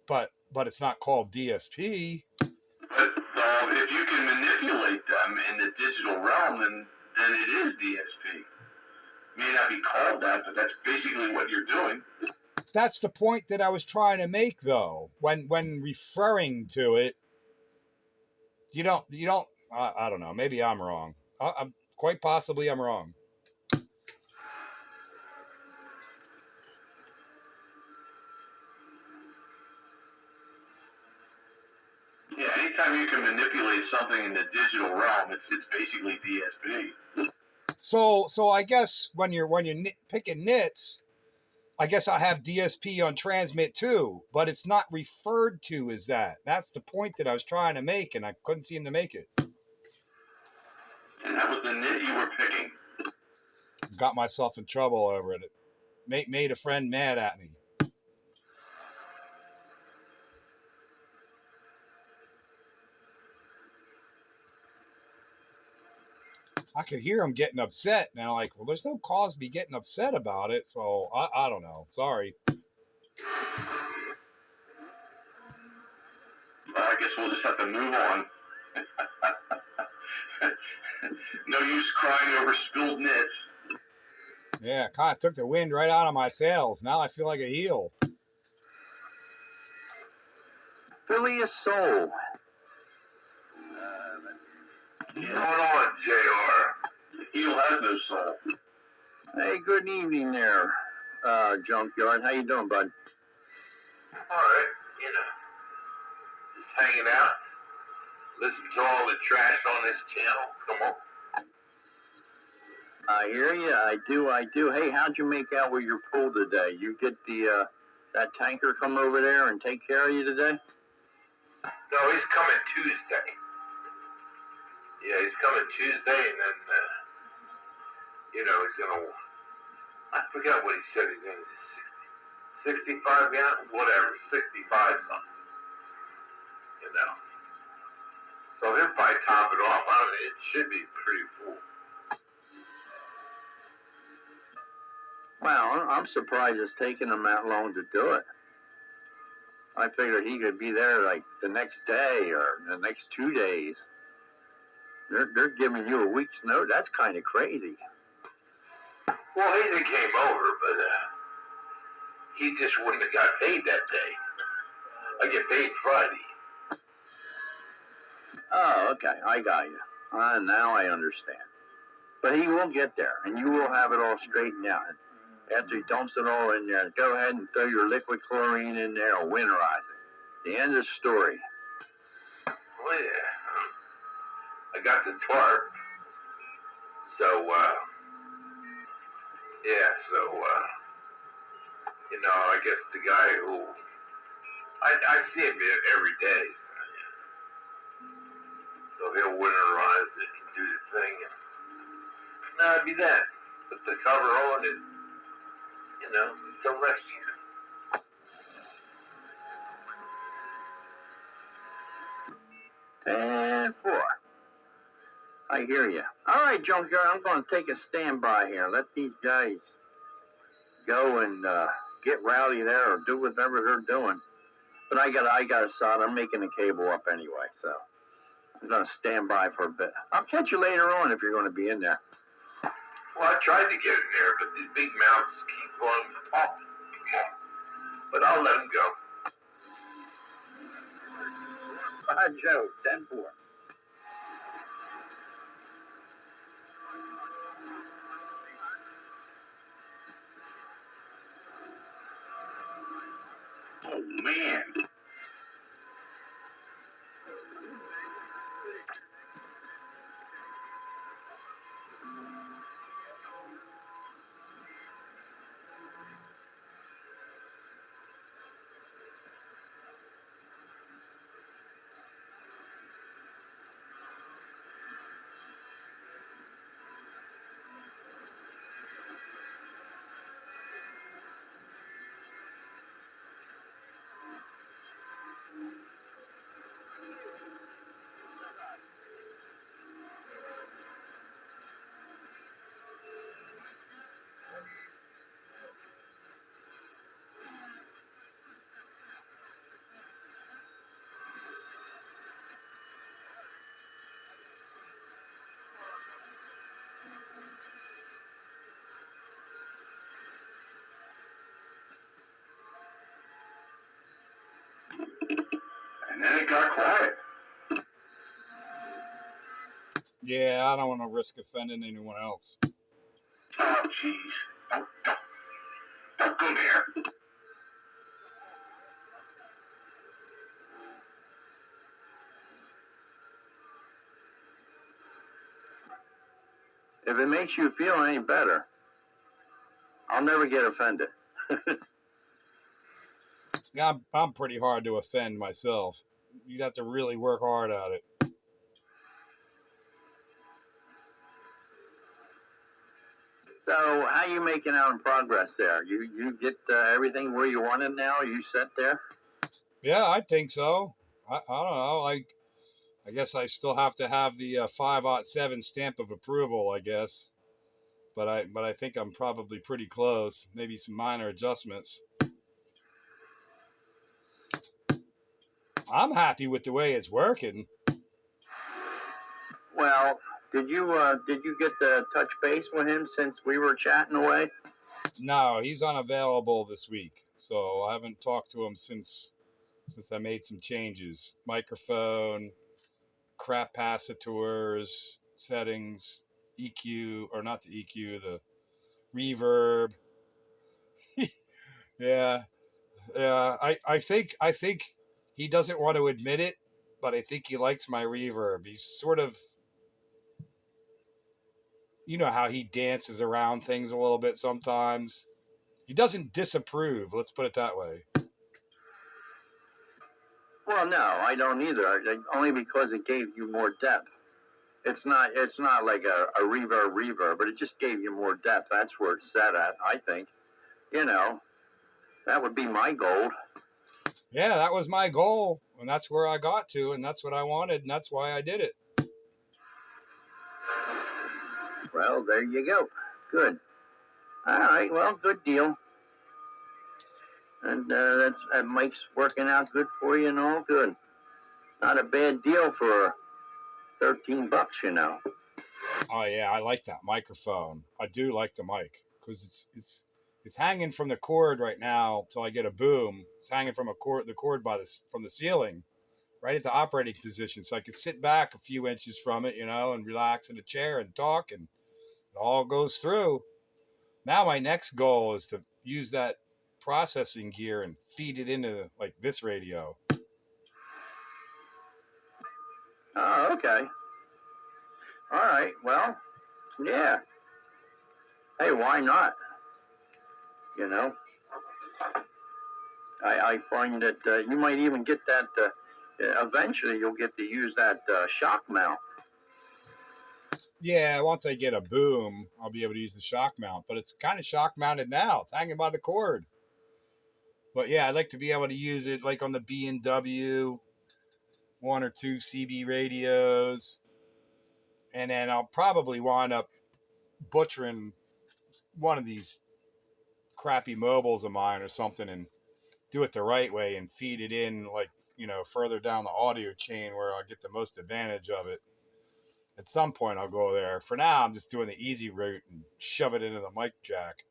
but it's not called DSP. But if you can manipulate digital realm, then it is DSP. May not be called that, but that's basically what you're doing. That's the point that I was trying to make, though. When referring to it, you don't. I don't know. Maybe I'm wrong. I'm quite possibly I'm wrong. Yeah, anytime you can manipulate something in the digital realm, it's basically DSP. So I guess when you're picking nits, I guess I have DSP on transmit too, but it's not referred to as that. That's the point that I was trying to make, and I couldn't seem to make it. And that was the nit you were picking. Got myself in trouble over it. Made a friend mad at me. I could hear him getting upset. Now, like, well, there's no cause to be getting upset about it, so I don't know. Sorry. Well, I guess we'll just have to move on. No use crying over spilled nits. Yeah, kind of took the wind right out of my sails. Now I feel like a heel. Philly is soul. What's going on, JR? The heel has no soul. Hey, good evening there, Junkyard. How you doing, bud? All right, just hanging out. Listen to all the trash on this channel. Come on. I hear you. I do. Hey, how'd you make out with your pool today? You get that tanker come over there and take care of you today? No, he's coming Tuesday. Yeah, he's coming Tuesday, and then, he's gonna, I forgot what he said he's gonna do, 65 gallons, whatever, 65 something, So he'll probably top it off. I mean, it should be pretty full. Well, I'm surprised it's taking him that long to do it. I figured he could be there like the next day or the next 2 days. They're giving you a week's notice. That's kind of crazy. Well, he came over, but he just wouldn't have got paid that day. I get paid Friday. Oh, okay. I got you. Now I understand. But he will get there, and you will have it all straightened out. After he dumps it all in there, go ahead and throw your liquid chlorine in there or winterize it. The end of the story. Well, yeah. I got the tarp. So, I guess the guy who, I see him every day. So he'll winterize it and do the thing. And that'd be that. Put the cover on and, until next year. 10-4. I hear you. All right, Junkyard, I'm going to take a standby here. Let these guys go and get rowdy there or do whatever they're doing. But I got a sod. I'm making a cable up anyway, so I'm going to stand by for a bit. I'll catch you later on if you're going to be in there. Well, I tried to get in there, but these big mouths keep on talking. But I'll let them go. Joe, 10-4. Oh, man. it got quiet. Yeah, I don't want to risk offending anyone else. Oh, jeez. Don't go there. If it makes you feel any better, I'll never get offended. Yeah, I'm pretty hard to offend myself. You have to really work hard at it. So, how you making out in progress there? You get everything where you want it now? You set there? Yeah, I think so. I don't know. I guess I still have to have the 5/7 stamp of approval, I guess. But I think I'm probably pretty close. Maybe some minor adjustments. I'm happy with the way it's working. Well, did you get to touch base with him since we were chatting away? No, he's unavailable this week, so I haven't talked to him since I made some changes. Microphone, capacitors, settings, EQ, or not the EQ, the reverb. Yeah, yeah. I think he doesn't want to admit it, but I think he likes my reverb. He's sort of, you know how he dances around things a little bit sometimes. He doesn't disapprove. Let's put it that way. Well, no, I don't either. Only because it gave you more depth. It's not like a reverb, but it just gave you more depth. That's where it's set at, I think. You know, that would be my goal. Yeah, that was my goal, and that's where I got to, and that's what I wanted, and that's why I did it. Well, there you go. Good. All right. Well, good deal. And that Mike's working out good for you and all good. Not a bad deal for $13, you know. Oh yeah, I like that microphone. I do like the mic because it's hanging from the cord right now till I get a boom. It's hanging from the cord from the ceiling, right at the operating position, so I could sit back a few inches from it, and relax in a chair and talk, and it all goes through. Now my next goal is to use that processing gear and feed it into like this radio. Oh, okay. All right. Well, yeah. Hey, why not? You know, I find that you might even get that. Eventually, you'll get to use that shock mount. Yeah, once I get a boom, I'll be able to use the shock mount. But it's kind of shock mounted now. It's hanging by the cord. But yeah, I'd like to be able to use it like on the B&W, 1 or 2 CB radios. And then I'll probably wind up butchering one of these crappy mobiles of mine or something and do it the right way and feed it in like, further down the audio chain where I'll get the most advantage of it. At some point I'll go there. For now, I'm just doing the easy route and shove it into the mic jack.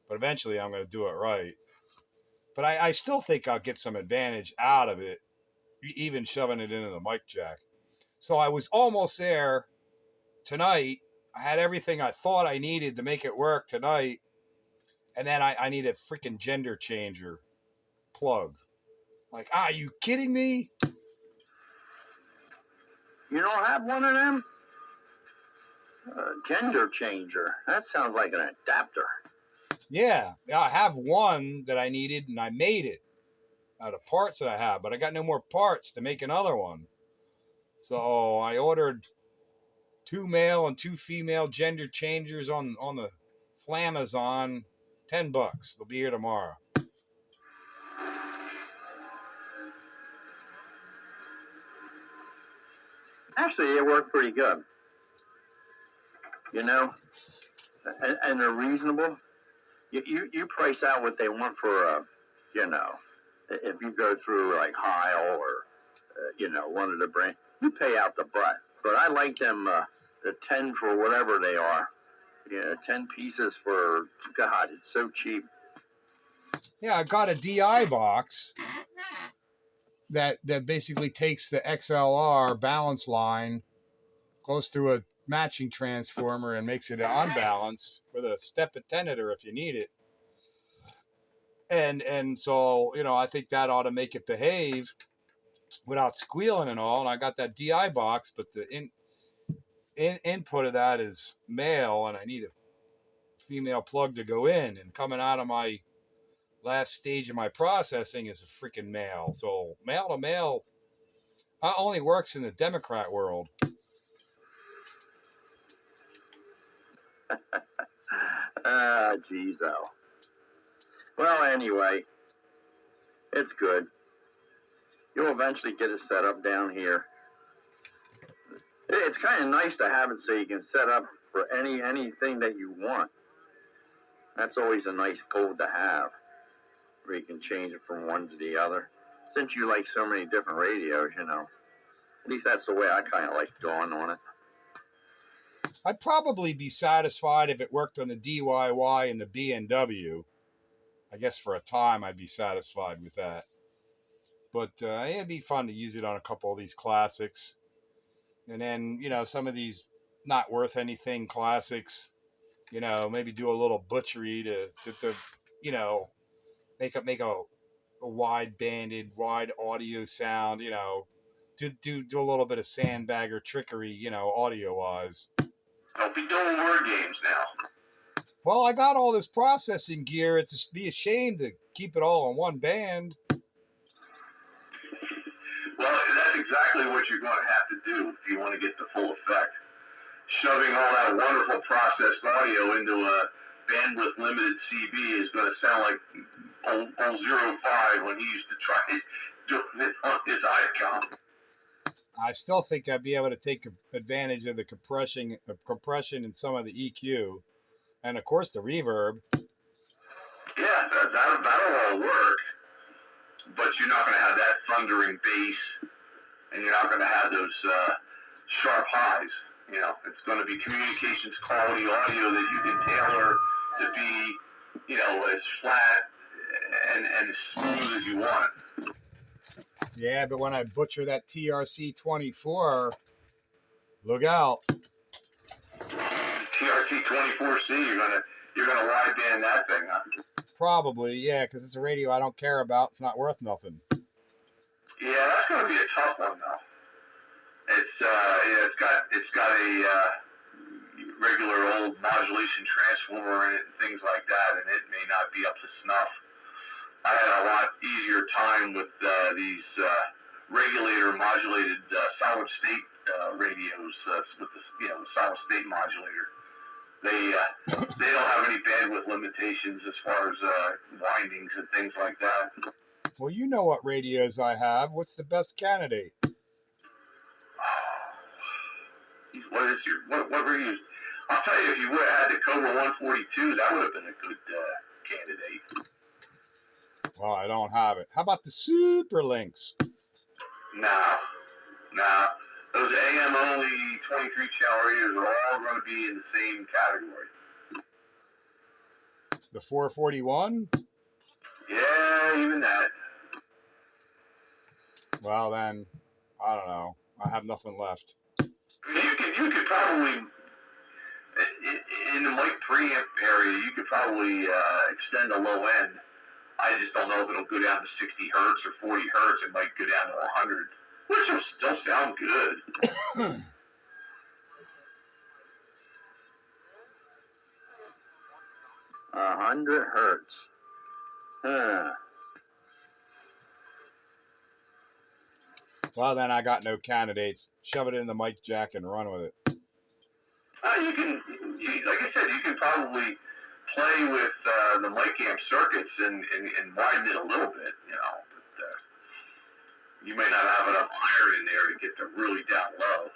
But eventually I'm going to do it right. But I still think I'll get some advantage out of it, even shoving it into the mic jack. So I was almost there tonight. I had everything I thought I needed to make it work tonight. And then I need a freaking gender changer plug. Like, are you kidding me? You don't have one of them? Gender changer. That sounds like an adapter. Yeah, I have one that I needed, and I made it out of parts that I have, but I got no more parts to make another one. So I ordered 2 male and 2 female gender changers on the Flamazon, $10. They'll be here tomorrow. Actually, it worked pretty good. You know, and they're reasonable. You price out what they want for if you go through like Heil or one of the brands, you pay out the butt. But I like them the 10 for whatever they are. 10 pieces for, God, it's so cheap. Yeah, I got a DI box. that basically takes the XLR balance line, goes through a matching transformer and makes it unbalanced with a step attenuator if you need it. And so, I think that ought to make it behave without squealing and all. And I got that DI box, but the input of that is male, and I need a female plug to go in. And coming out of my last stage of my processing is a freaking male. So male to male only works in the Democrat world. Geez, oh. Well, anyway, it's good. You'll eventually get it set up down here. It's kind of nice to have it so you can set up for anything that you want. That's always a nice code to have, where you can change it from one to the other. Since you like so many different radios, at least that's the way I kind of like going on it. I'd probably be satisfied if it worked on the DYY and the B&W. I guess for a time I'd be satisfied with that. But it'd be fun to use it on a couple of these classics. And then, some of these not worth anything classics, maybe do a little butchery to make a wide banded, wide audio sound, do a little bit of sandbagger trickery, audio wise. Don't be doing word games now. Well, I got all this processing gear. It's just be a shame to keep it all on one band. Well, that's exactly what you're going to have to do if you want to get the full effect. Shoving all that wonderful processed audio into a bandwidth limited CB is going to sound like old 05 when he used to try doing it on his icon. I still think I'd be able to take advantage of the compression and some of the EQ, and of course the reverb. Yeah, that'll all work, but you're not going to have that thundering bass, and you're not going to have those sharp highs. It's going to be communications quality audio that you can tailor to be, as flat and as smooth as you want it. Yeah, but when I butcher that TRC-24, look out. TRC-24C, you're gonna wideband that thing, huh? Probably, yeah, because it's a radio I don't care about. It's not worth nothing. Yeah, that's gonna be a tough one though. It's got a regular old modulation transformer in it and things like that, and it may not be up to snuff. I had a lot easier time with these regulator modulated solid state radios with the solid state modulator. They don't have any bandwidth limitations as far as windings and things like that. Well, you know what radios I have. What's the best candidate? What radios? I'll tell you, if you would have had the Cobra 142, that would have been a good candidate. Well, I don't have it. How about the Super Links? Nah. Those AM only 23 channel radios are all going to be in the same category. The 441? Yeah, even that. Well, then, I don't know. I have nothing left. You could probably, in the mic preamp area, you could probably extend the low end. I just don't know if it'll go down to 60 hertz or 40 hertz. It might go down to 100, which will still sound good. 100 hertz. Huh. Well, then I got no candidates. Shove it in the mic jack and run with it. You can, like I said, you can probably play with the mic amp circuits and widen it a little bit, but you may not have enough iron in there to get them really down low.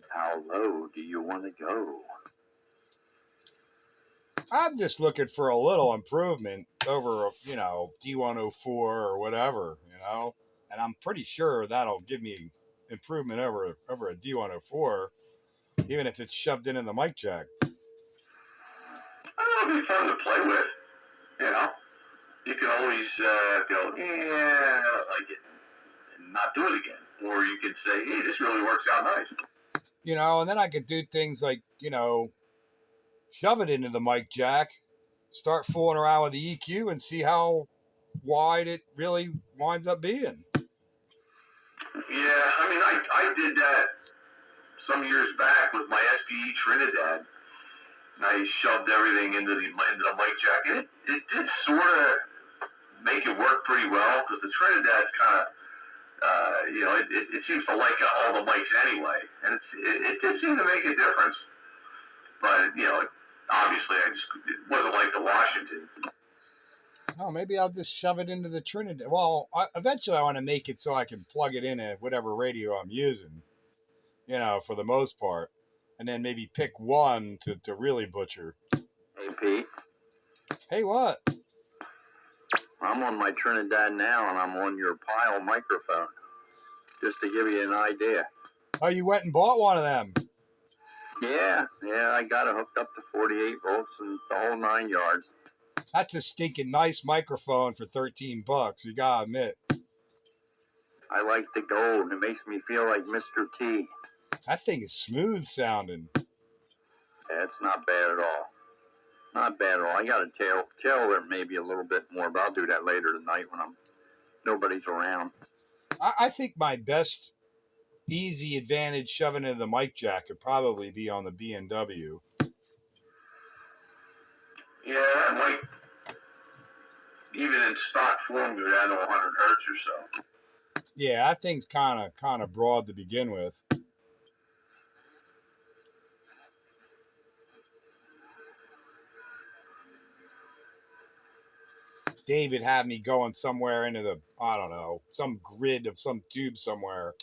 How low do you want to go? I'm just looking for a little improvement over, D104 or whatever, and I'm pretty sure that'll give me improvement over a D104, even if it's shoved in the mic jack. it'll be fun to play with. You know, you can always go, yeah, I don't like it, and not do it again. Or you could say, hey, this really works out nice. You know, and then I could do things like, you know, shove it into the mic jack, start fooling around with the EQ and see how wide it really winds up being. Yeah, I mean, I did that some years back with my SPE Trinidad. I shoved everything into the mic jack, and it did sort of make it work pretty well because the Trinidad's kind of you know, it seems to like all the mics anyway, and it did seem to make a difference. But you know, obviously, it wasn't like the Washington. Oh, maybe I'll just shove it into the Trinidad. Well, eventually I want to make it so I can plug it in at whatever radio I'm using, you know, for the most part. And then maybe pick one to really butcher. Hey, Pete. Hey, what? I'm on my Trinidad now, and I'm on your Pile microphone, just to give you an idea. Oh, you went and bought one of them? Yeah, I got it hooked up to 48 volts and the whole 9 yards. That's a stinking nice microphone for $13, you gotta admit. I like the gold. It makes me feel like Mr. T. That thing is smooth sounding. Yeah, it's not bad at all. Not bad at all. I got to tail there maybe a little bit more, but I'll do that later tonight when nobody's around. I think my best easy advantage shoving into the mic jack could probably be on the B&W. Yeah, that might even in stock form go down to 100 hertz or so. Yeah, that thing's kind of broad to begin with. David had me going somewhere into the, I don't know, some grid of some tube somewhere.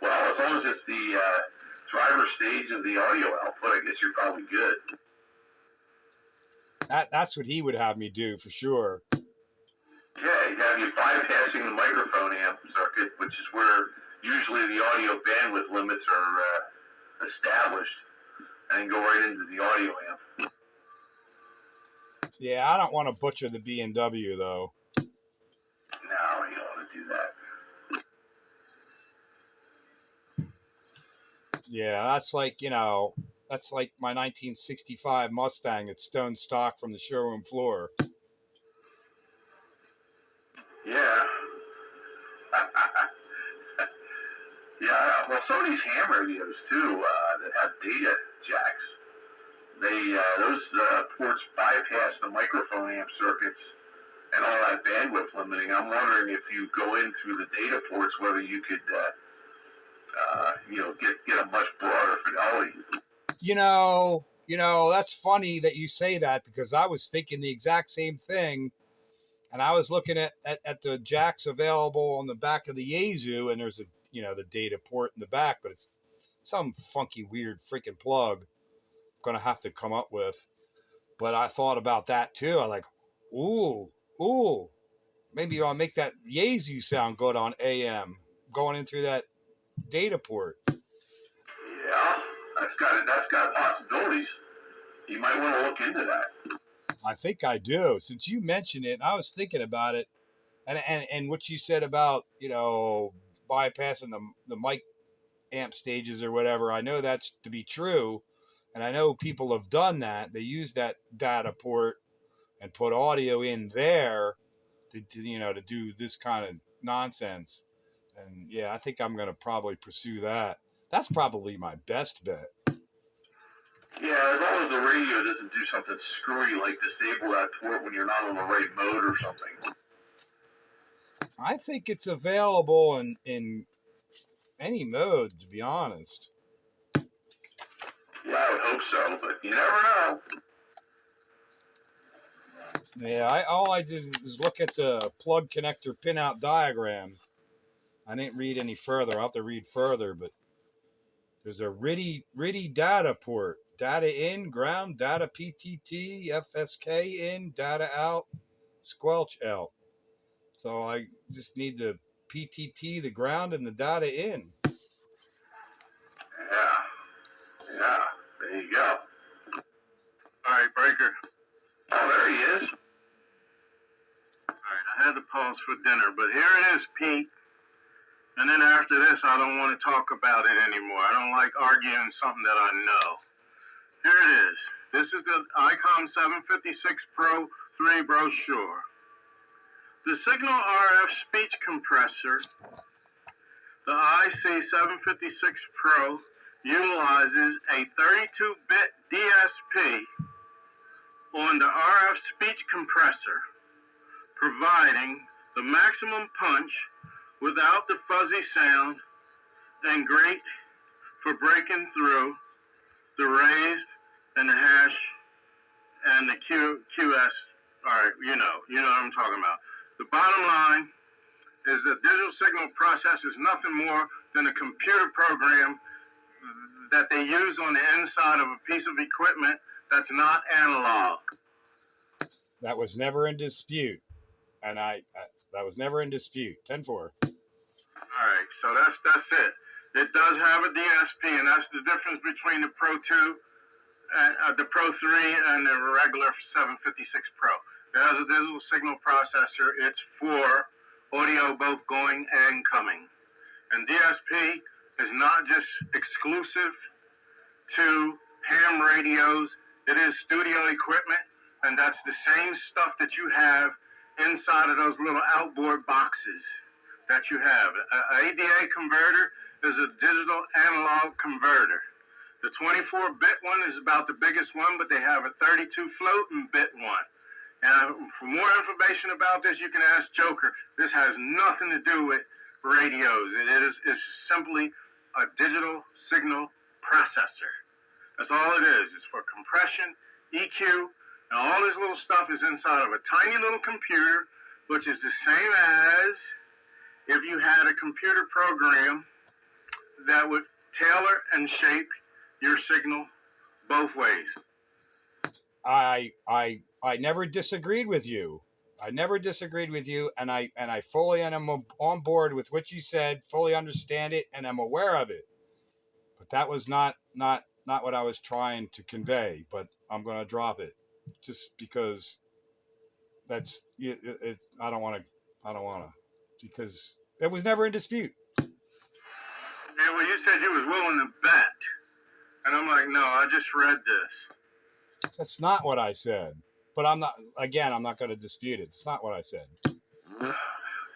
Well, as long as it's the driver stage of the audio output, I guess you're probably good. That's what he would have me do for sure. Yeah, he'd have you bypassing the microphone amp circuit, which is where usually the audio bandwidth limits are established, and then go right into the audio amp. Yeah, I don't want to butcher the B&W though. No, you don't want to do that. Yeah, that's like, you know, that's like my 1965 Mustang that's stone stock from the showroom floor. Yeah. Yeah, well, some of these ham radios too that have data jacks, those ports bypass the microphone amp circuits and all that bandwidth limiting. I'm wondering if you go in through the data ports, whether you could, you know, get a much broader fidelity. You know, that's funny that you say that because I was thinking the exact same thing. And I was looking at the jacks available on the back of the Yaesu, and there's you know, the data port in the back, but it's some funky, weird freaking plug I'm going to have to come up with. But I thought about that too. I like, ooh, maybe I'll make that Yaesu sound good on AM going in through that data port. Yeah, that's got possibilities. You might want to look into that. I think I do. Since you mentioned it, I was thinking about it, and what you said about, you know, bypassing the mic amp stages or whatever. I know that's to be true, and I know people have done that. They use that data port and put audio in there to you know, to do this kind of nonsense. And yeah, I think I'm going to probably pursue that. That's probably my best bet. Yeah, as long as the radio doesn't do something screwy like disable that port when you're not on the right mode or something. I think it's available in any mode, to be honest. Yeah, I would hope so, but you never know. Yeah, all I did was look at the plug connector pinout diagrams. I didn't read any further. I'll have to read further, but there's a RIDI data port. Data in, ground, data PTT, FSK in, data out, squelch out. So I just need the PTT, the ground, and the data in. Yeah, there you go. All right, Breaker. Oh, there he is. All right, I had to pause for dinner, but here it is, Pete. And then after this, I don't want to talk about it anymore. I don't like arguing something that I know. Here it is. This is the ICOM 756 Pro 3 brochure. The Signal RF speech compressor, the IC756 Pro, utilizes a 32-bit DSP on the RF speech compressor, providing the maximum punch without the fuzzy sound and great for breaking through the raised and the hash and the QS. All right, you know what I'm talking about. The bottom line is that digital signal process is nothing more than a computer program that they use on the inside of a piece of equipment that's not analog. That was never in dispute. And that was never in dispute. 10-4. All right, so that's it. It does have a DSP, and that's the difference between the Pro 2, the Pro 3, and the regular 756 Pro. It has a digital signal processor. It's for audio both going and coming. And DSP is not just exclusive to ham radios. It is studio equipment, and that's the same stuff that you have inside of those little outboard boxes that you have. An ADA converter is a digital analog converter. The 24-bit one is about the biggest one, but they have a 32 floating bit one. And for more information about this, you can ask Joker. This has nothing to do with radios. It's simply a digital signal processor. That's all it is. It's for compression, EQ, and all this little stuff is inside of a tiny little computer, which is the same as if you had a computer program that would tailor and shape your signal both ways. I never disagreed with you. I never disagreed with you, and I fully am on board with what you said, fully understand it, and I'm aware of it. But that was not what I was trying to convey. But I'm going to drop it, just because that's it. I don't want to, because it was never in dispute. Yeah, well, you said you was willing to bet, and I'm like, no, I just read this. That's not what I said. But I'm not going to dispute it. It's not what I said. Here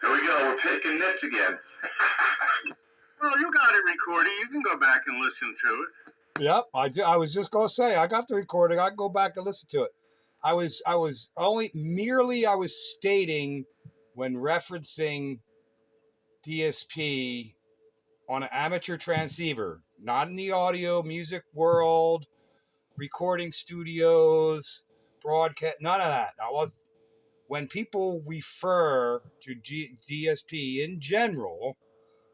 we go. We're picking nits again. Well, you got it recorded. You can go back and listen to it. Yep, I did. I was just going to say, I got the recording. I can go back and listen to it. I was stating, when referencing DSP on an amateur transceiver, not in the audio music world, recording studios, broadcast, none of that. When people refer to DSP in general,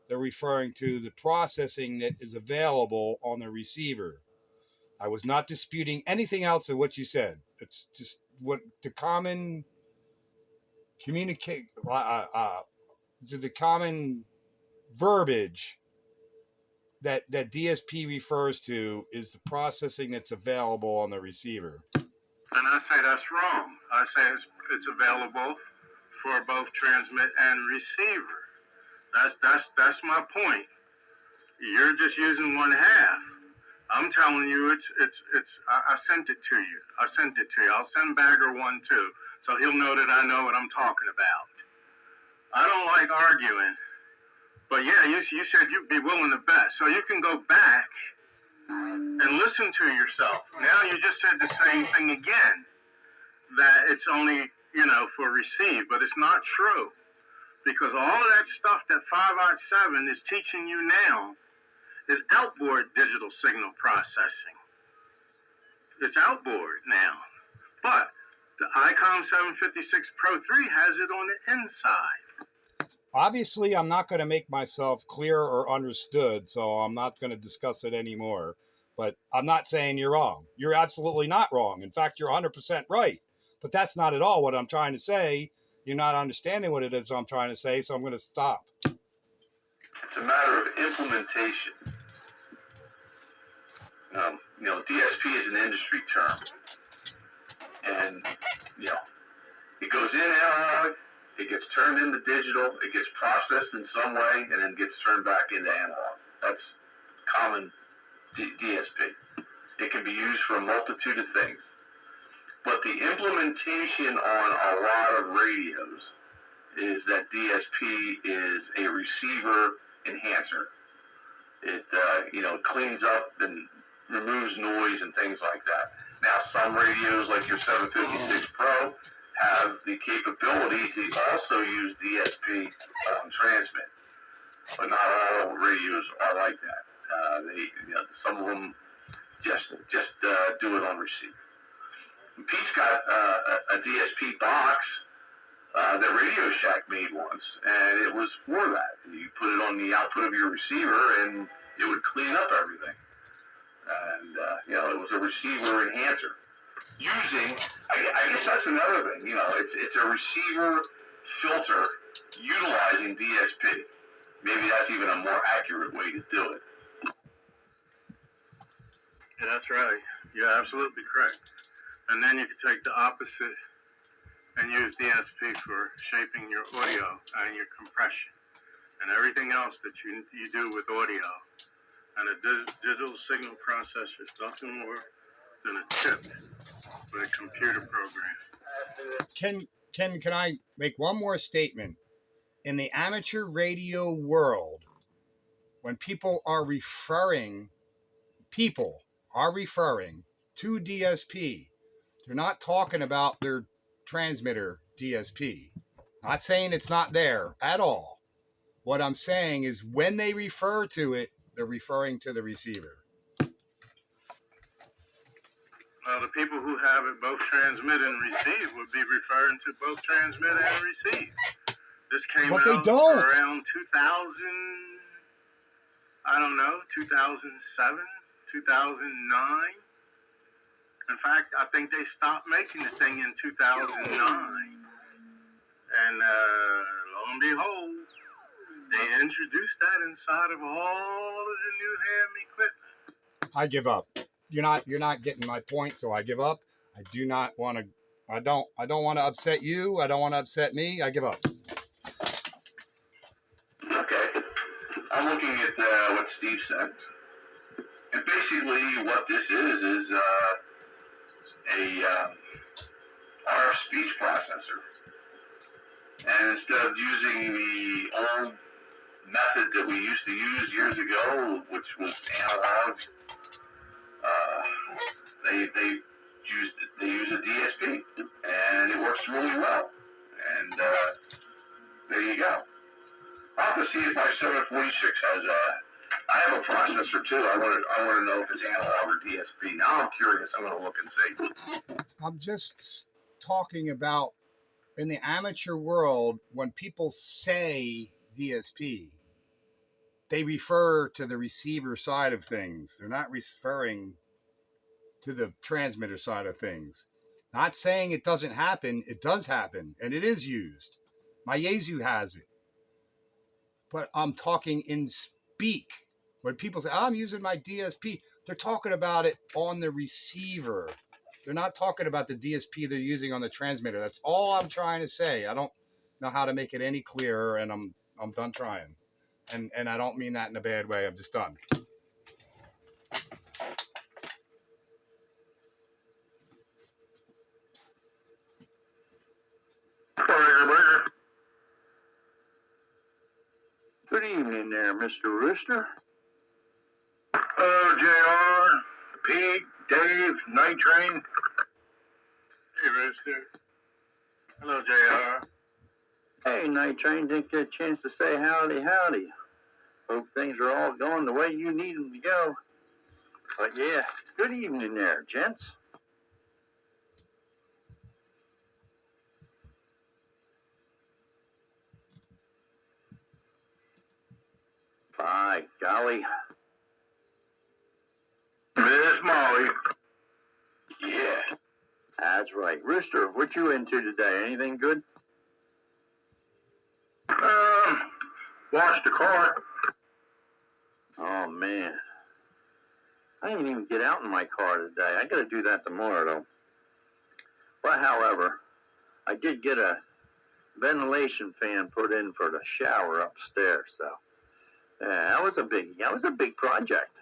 they're referring to the processing that is available on the receiver. I was not disputing anything else of what you said. It's just what the common communicate, the common verbiage that DSP refers to is the processing that's available on the receiver. And I say that's wrong. I say it's available for both transmit and receiver. That's my point. You're just using one half. I'm telling you, I sent it to you. I'll send Bagger one too, so he'll know that I know what I'm talking about. I don't like arguing, but yeah, you said you'd be willing to bet, so you can go back and listen to yourself. Now you just said the same thing again, that it's only, for receive, but it's not true, because all of that stuff that 5.7 is teaching you now is outboard digital signal processing. It's outboard now. But the ICOM 756 Pro 3 has it on the inside. Obviously, I'm not going to make myself clear or understood, so I'm not going to discuss it anymore. But I'm not saying you're wrong. You're absolutely not wrong. In fact, you're 100% right. But that's not at all what I'm trying to say. You're not understanding what it is I'm trying to say, so I'm going to stop. It's a matter of implementation. DSP is an industry term. And, you know, it goes in analog, it gets turned into digital, it gets processed in some way, and then gets turned back into analog. That's common DSP. It can be used for a multitude of things. But the implementation on a lot of radios is that DSP is a receiver enhancer. It, cleans up and removes noise and things like that. Now, some radios, like your 756 Pro, have the capability to also use DSP on transmit, but not all radios are like that. Some of them just do it on receive. Pete's got a DSP box that Radio Shack made once, and it was for that. You put it on the output of your receiver, and it would clean up everything. And it was a receiver enhancer. I guess that's another thing. It's a receiver filter utilizing DSP. Maybe that's even a more accurate way to do it. Yeah, that's right. You're absolutely correct. And then you can take the opposite and use DSP for shaping your audio and your compression and everything else that you do with audio. And a digital signal processor is nothing more than a chip with a computer program. Can I make one more statement? In the amateur radio world, when people are referring to DSP, they're not talking about their transmitter DSP. Not saying it's not there at all. What I'm saying is when they refer to it, they're referring to the receiver. Well, the people who have it both transmit and receive would be referring to both transmit and receive. This came out around 2000, 2007, 2009. In fact, I think they stopped making the thing in 2009. And lo and behold, they introduced that inside of all of the new ham equipment. I give up. You're not getting my point, so I give up. I do not want to. I don't want to upset you. I don't want to upset me. I give up. Okay. I'm looking at what Steve said. And basically what this is a RF speech processor. And instead of using the old method that we used to use years ago, which was analog, they use a DSP, and it works really well. And there you go. I'll have to see if my 746 has I have a processor too. I want to know if it's analog or DSP. Now I'm curious. I'm going to look and see. I'm just talking about in the amateur world, when people say DSP, they refer to the receiver side of things. They're not referring to the transmitter side of things. Not saying it doesn't happen. It does happen, and it is used. My Yaesu has it. But I'm talking in speak. When people say, I'm using my DSP, they're talking about it on the receiver. They're not talking about the DSP they're using on the transmitter. That's all I'm trying to say. I don't know how to make it any clearer, and I'm done trying. And I don't mean that in a bad way. I'm just done. Good evening there, Mr. Rooster. JR, Pete, Dave, Night Train. Hey, Rooster. Hello, JR. Hey, Night Train, didn't get a chance to say howdy. Hope things are all going the way you need them to go. But yeah, good evening there, gents. By golly. Miss Molly. Yeah. That's right. Rooster, what you into today? Anything good? Washed the car. Oh, man. I didn't even get out in my car today. I got to do that tomorrow, though. But however, I did get a ventilation fan put in for the shower upstairs, so that was a big project.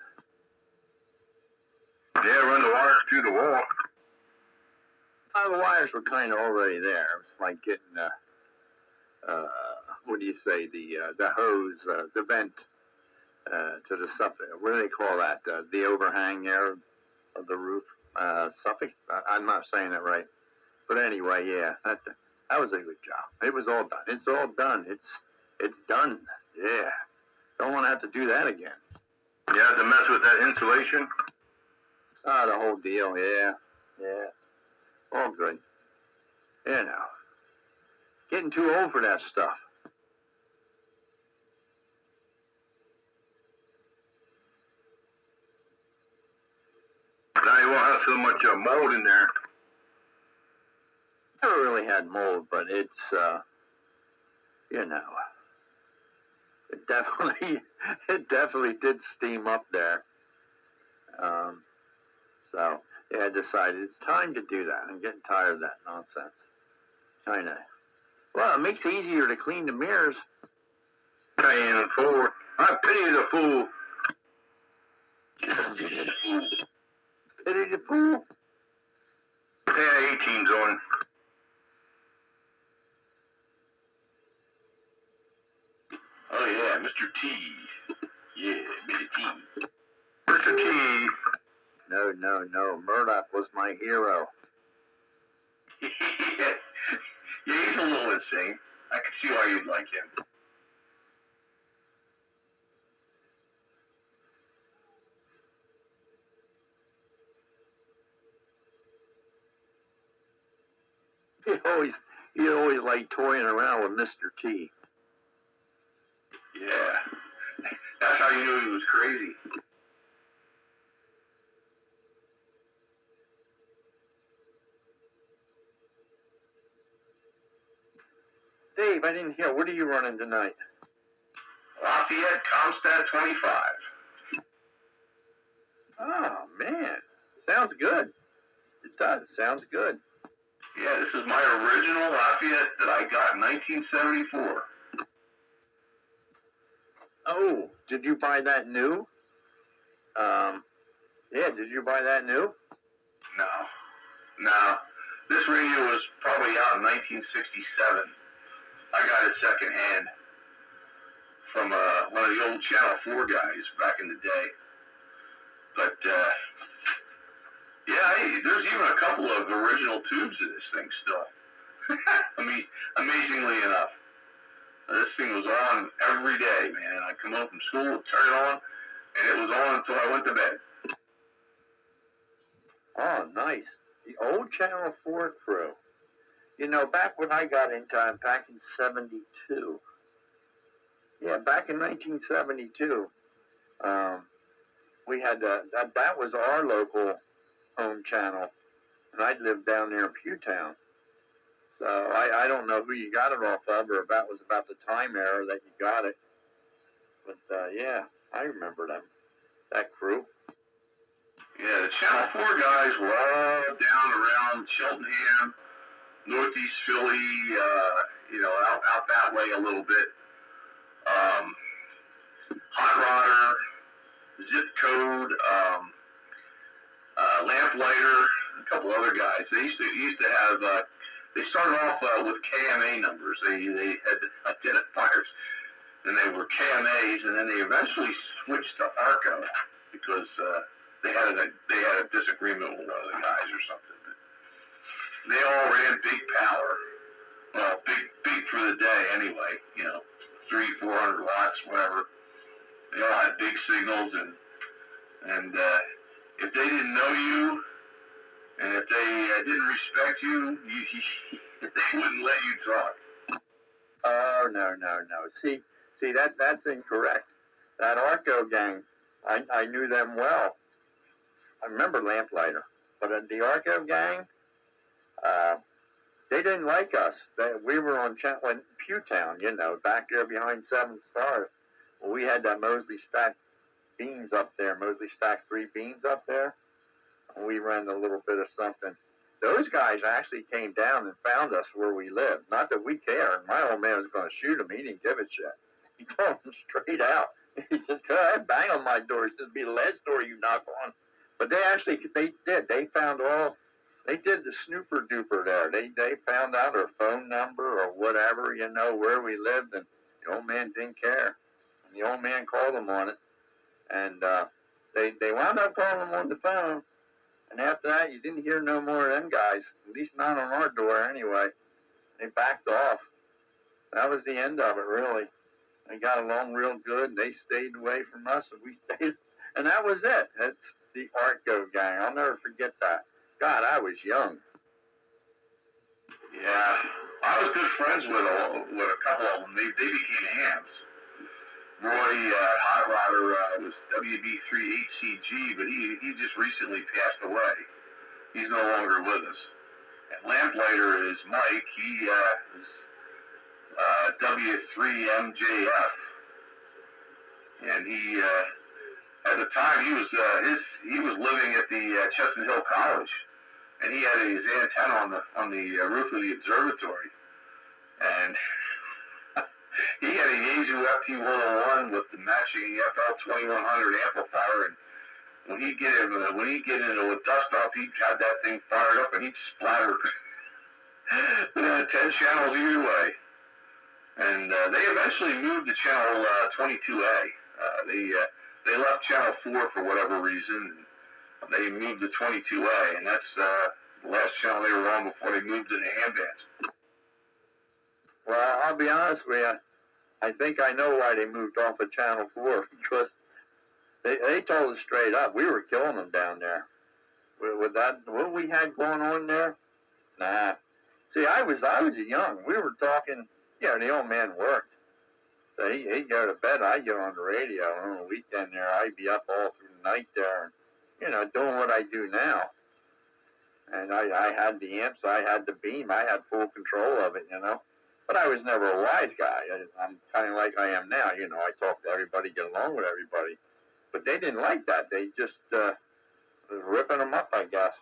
Yeah, run the wires through the wall. The wires were kind of already there. It was like getting what do you say, the hose, the vent to the suffix. What do they call that? The overhang there of the roof suffix. I'm not saying it right, but anyway, yeah, that was a good job. It was all done. It's all done. It's done. Yeah, don't want to have to do that again. You had to mess with that insulation. The whole deal. Yeah, all good. You know, getting too old for that stuff. Now you won't have so much mold in there. Never really had mold, but it's you know, it definitely did steam up there. So yeah, I decided it's time to do that. I'm getting tired of that nonsense. Well, it makes it easier to clean the mirrors. Paying a fool. I pity the fool. Pity the fool. Yeah, 18's on. Oh yeah, Mr. T. Yeah, Mr. T. Mr. T. No. Murdoch was my hero. Yeah, he's a little insane. I can see why you'd like him. He always liked toying around with Mr. T. Yeah, that's how you knew he was crazy. Dave, I didn't hear. What are you running tonight? Lafayette Comstat 25. Oh, man. Sounds good. It does. Sounds good. Yeah, this is my original Lafayette that I got in 1974. Oh, did you buy that new? Yeah, did you buy that new? No. This radio was probably out in 1967. I got it secondhand from one of the old Channel 4 guys back in the day. But, yeah, there's even a couple of original tubes of this thing still. I mean, amazingly enough. This thing was on every day, man. I'd come home from school, turn it on, and it was on until I went to bed. Oh, nice. The old Channel 4 crew. You know, back when I got into it, back in 72. Yeah, back in 1972, we had that was our local home channel, and I lived down there in Pewtown. So I don't know who you got it off of, or about was about the time era that you got it. But yeah, I remember that crew. Yeah, the Channel 4 guys were all down around Cheltenham, Northeast Philly, out that way a little bit. Hot Rodder, Zip Code, Lamplighter, a couple other guys. They used to have. They started off with KMA numbers. They had identifiers, and they were KMAs, and then they eventually switched to ARCO because they had a disagreement with one of the guys or something. But they all ran big power. Well, big for the day anyway. 300-400 watts, whatever. They all had big signals, and if they didn't know you, and if they didn't respect you, they wouldn't let you talk. Oh, no. See, that's incorrect. That Arco gang, I knew them well. I remember Lamplighter, but the Arco gang, they didn't like us. We were on Pewtown, back there behind 7 Stars. Well, we had that Mosley Stack beams up there, Mosley Stack 3 beams up there. And we ran a little bit of something. those guys actually came down and found us where we lived. Not that we care. My old man was going to shoot him. He didn't give a shit. He told them straight out. He said, go ahead, bang on my door. He said, it'll be the last door you knock on. But they did. They found they did the snooper duper there. They found out our phone number or whatever, where we lived, and the old man didn't care. And the old man called them on it. And they wound up calling them on the phone. And after that, you didn't hear no more of them guys, at least not on our door anyway. They backed off. That was the end of it, really. They got along real good, and they stayed away from us, and we stayed. And that was it. That's the Arco gang. I'll never forget that. God, I was young. Yeah, I was good friends with a couple of them. They became hams. Roy Hot Rodder was WB3HCG, but he just recently passed away. He's no longer with us. And Lamplighter is Mike. He is W3MJF, and he at the time he was living at the Chestnut Hill College, and he had his antenna on the roof of the observatory, and he had a Yaesu FT101 with the matching FL2100 amplifier, and when he get into a dust off, he had that thing fired up, and he'd splatter 10 channels either way. And they eventually moved to channel 22A. They left channel 4 for whatever reason. And they moved to 22A, and that's the last channel they were on before they moved to the ham bands. Well, I'll be honest with you. I think I know why they moved off of channel 4, because they told us straight up we were killing them down there. With that, what we had going on there, nah. See, I was young. We were talking. The old man worked. So he'd go to bed. I'd get on the radio on the weekend there. I'd be up all through the night there, and, doing what I do now. And I had the amps, I had the beam, I had full control of it, But I was never a wise guy. I'm kind of like I am now. I talk to everybody, get along with everybody. But they didn't like that. They just was ripping them up, I guess.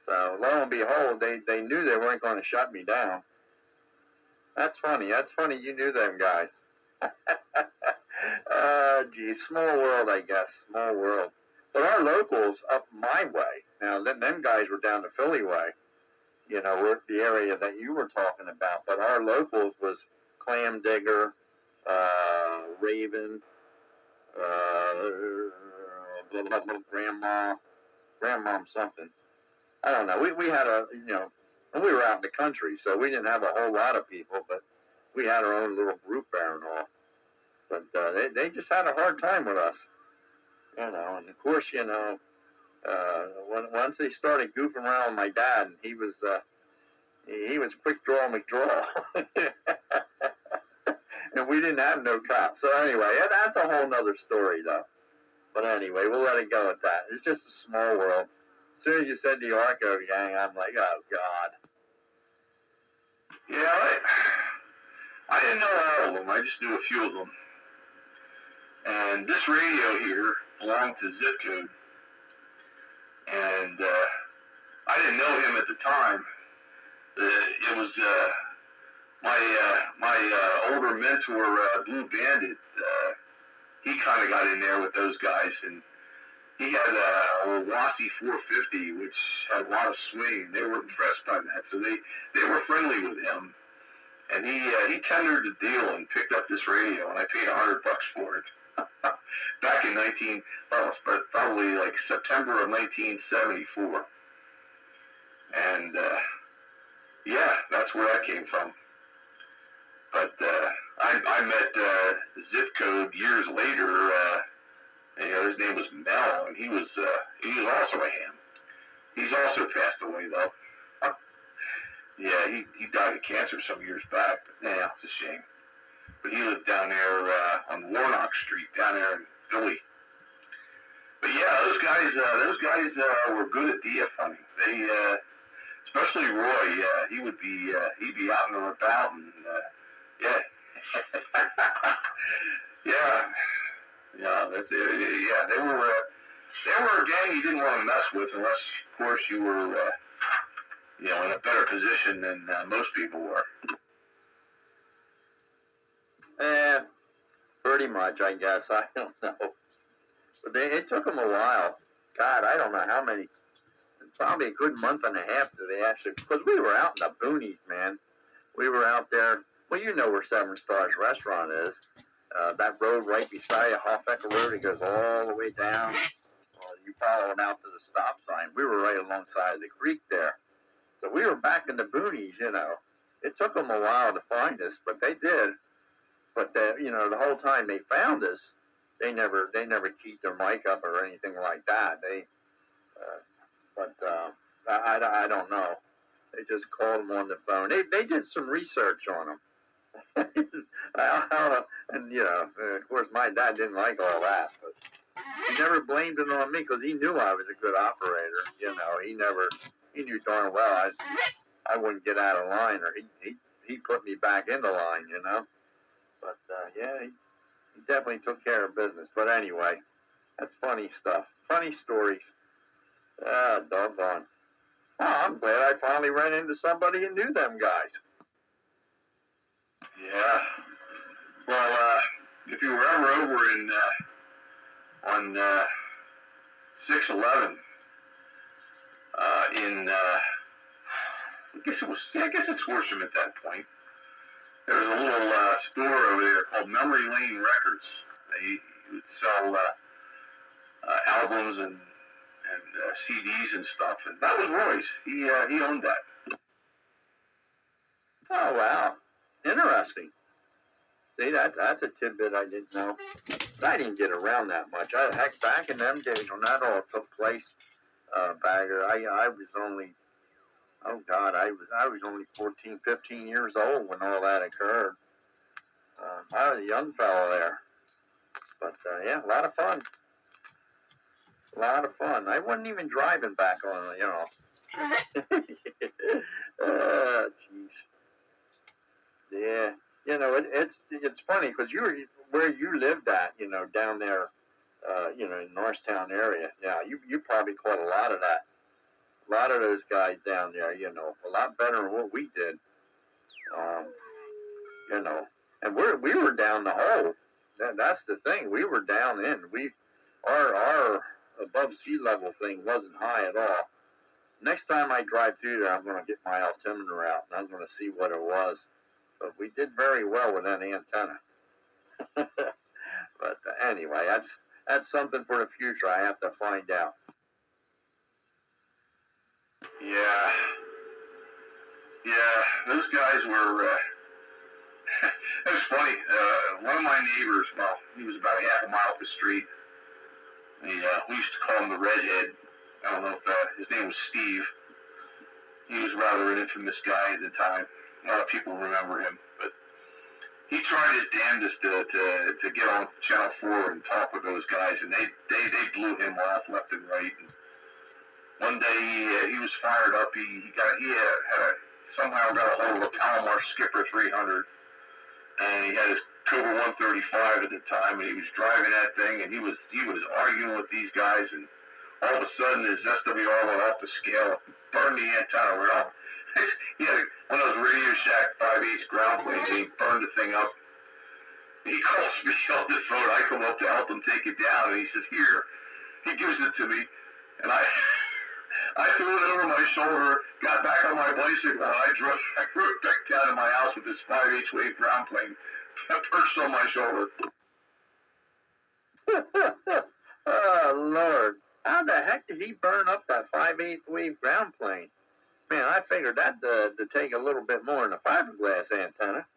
So lo and behold, they knew they weren't going to shut me down. That's funny. You knew them guys. Gee, small world, I guess. Small world. But our locals up my way. Now, them guys were down the Philly way. We're the area that you were talking about. But our locals was Clam Digger, Raven, Grandma something. I don't know. We had and we were out in the country, so we didn't have a whole lot of people, but we had our own little group there and all. But they just had a hard time with us, And of course, once they started goofing around with my dad, and he was quick draw McDraw, and we didn't have no cops. So anyway, that's a whole nother story, though. But anyway, we'll let it go at that. It's just a small world. As soon as you said the Arco gang, I'm like, oh, God. Yeah, I didn't know all of them. I just knew a few of them. And this radio here belonged to Zip Code. And I didn't know him at the time. It was my older mentor, Blue Bandit. He kind of got in there with those guys, and he had a Wasi 450, which had a lot of swing. They were impressed by that, so they were friendly with him. And he tendered the deal and picked up this radio, and I paid $100 for it. Back in probably like September of 1974. And yeah, that's where that came from. But I met Zip Code years later. His name was Mel, and he was also a ham. He's also passed away though. Yeah, he died of cancer some years back. But yeah, it's a shame. But he lived down there on Warnock Street, down there in Philly. But yeah, those guys were good at DF hunting. They, especially Roy, he'd be out and about, and yeah, they were a gang you didn't want to mess with, unless, of course, you were in a better position than most people were. Pretty much, I guess. I don't know. But it took them a while. God, I don't know how many. Probably a good month and a half that they actually, because we were out in the boonies, man. We were out there. Well, you know where Seven Stars Restaurant is. That road right beside you, Hofbecker Road, it goes all the way down. You follow it out to the stop sign. We were right alongside the creek there. So we were back in the boonies, It took them a while to find us, but they did. But the whole time they found us, they never keyed their mic up or anything like that. I don't know. They just called them on the phone. They did some research on them. And of course, my dad didn't like all that, but he never blamed it on me because he knew I was a good operator. He knew darn well I wouldn't get out of line, or he put me back into line, But he definitely took care of business. But anyway, that's funny stuff. Funny stories. Doggone. Oh, I'm glad I finally ran into somebody who knew them guys. Yeah. Well, if you were ever over on 611 I guess it's Horsham at that point. There was a little store over there called Memory Lane Records. They would sell albums and CDs and stuff, and that was Roy's. He owned that. Oh wow, interesting. See, that's a tidbit I didn't know. But I didn't get around that much. Heck, back in them days when that all took place, Bagger, I was only, oh God, I was only 14, 15 years old when all that occurred. I was a young fellow there, but yeah, a lot of fun. A lot of fun. I wasn't even driving back on, Jeez. Yeah. It's funny because where you lived at, down there, in Norristown area. Yeah, you probably caught a lot of that. A lot of those guys down there, a lot better than what we did. And we were down the hole. That's the thing. We were down in. Our above sea level thing wasn't high at all. Next time I drive through there, I'm going to get my altimeter out and I'm going to see what it was. But we did very well with that antenna. But anyway, that's something for the future. I have to find out. Yeah, those guys were. It was funny. One of my neighbors, well, he was about half a mile up the street. We used to call him the Redhead. I don't know if his name was Steve. He was rather an infamous guy at the time. A lot of people remember him, but he tried his damnedest to get on Channel 4 and talk with those guys, and they blew him off left and right. And one day he was fired up. He somehow got a hold of a Palomar Skipper 300, and he had his Cobra 135 at the time, and he was driving that thing, and he was arguing with these guys, and all of a sudden his SWR went off the scale, burned the antenna right off. He had one of those Radio Shack 5/8 ground planes, and he burned the thing up. He calls me on the phone. I come up to help him take it down, and he says, "Here." He gives it to me, and I threw it over my shoulder, got back on my bicycle, and I drove back down to my house with this 5/8 wave ground plane perched on my shoulder. Oh, Lord. How the heck did he burn up that 5/8 wave ground plane? Man, I figured that to take a little bit more than a fiberglass antenna.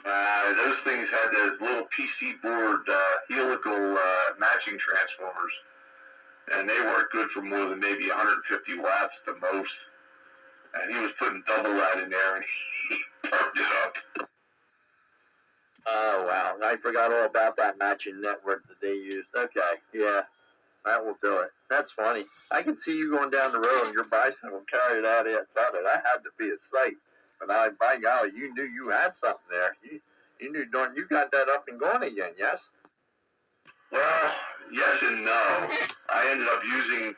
Those things had those little PC board helical matching transformers, and they weren't good for more than maybe 150 watts the most. And he was putting double that in there, and he burned it up. Oh, wow. I forgot all about that matching network that they used. Okay, yeah, that will do it. That's funny. I can see you going down the road and your bicycle carried out it. That had to be a sight. But by golly, you knew you had something there. You knew, darn, you got that up and going again, yes? Well, yes and no. I ended up using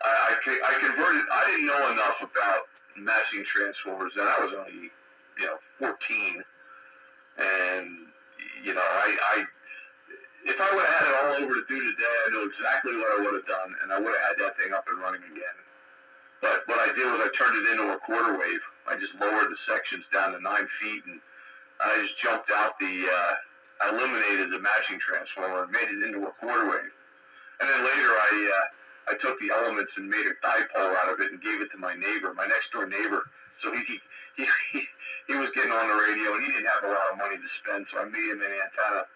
I converted. I didn't know enough about matching transformers, and I was only 14, and I if I would have had it all over to do today, I know exactly what I would have done, and I would have had that thing up and running again. But what I did was I turned it into a quarter wave. I just lowered the sections down to 9 feet, and I just jumped out I eliminated the matching transformer and made it into a quarter wave. And then later I took the elements and made a dipole out of it and gave it to my neighbor, my next door neighbor. So he was getting on the radio and he didn't have a lot of money to spend, so I made him an antenna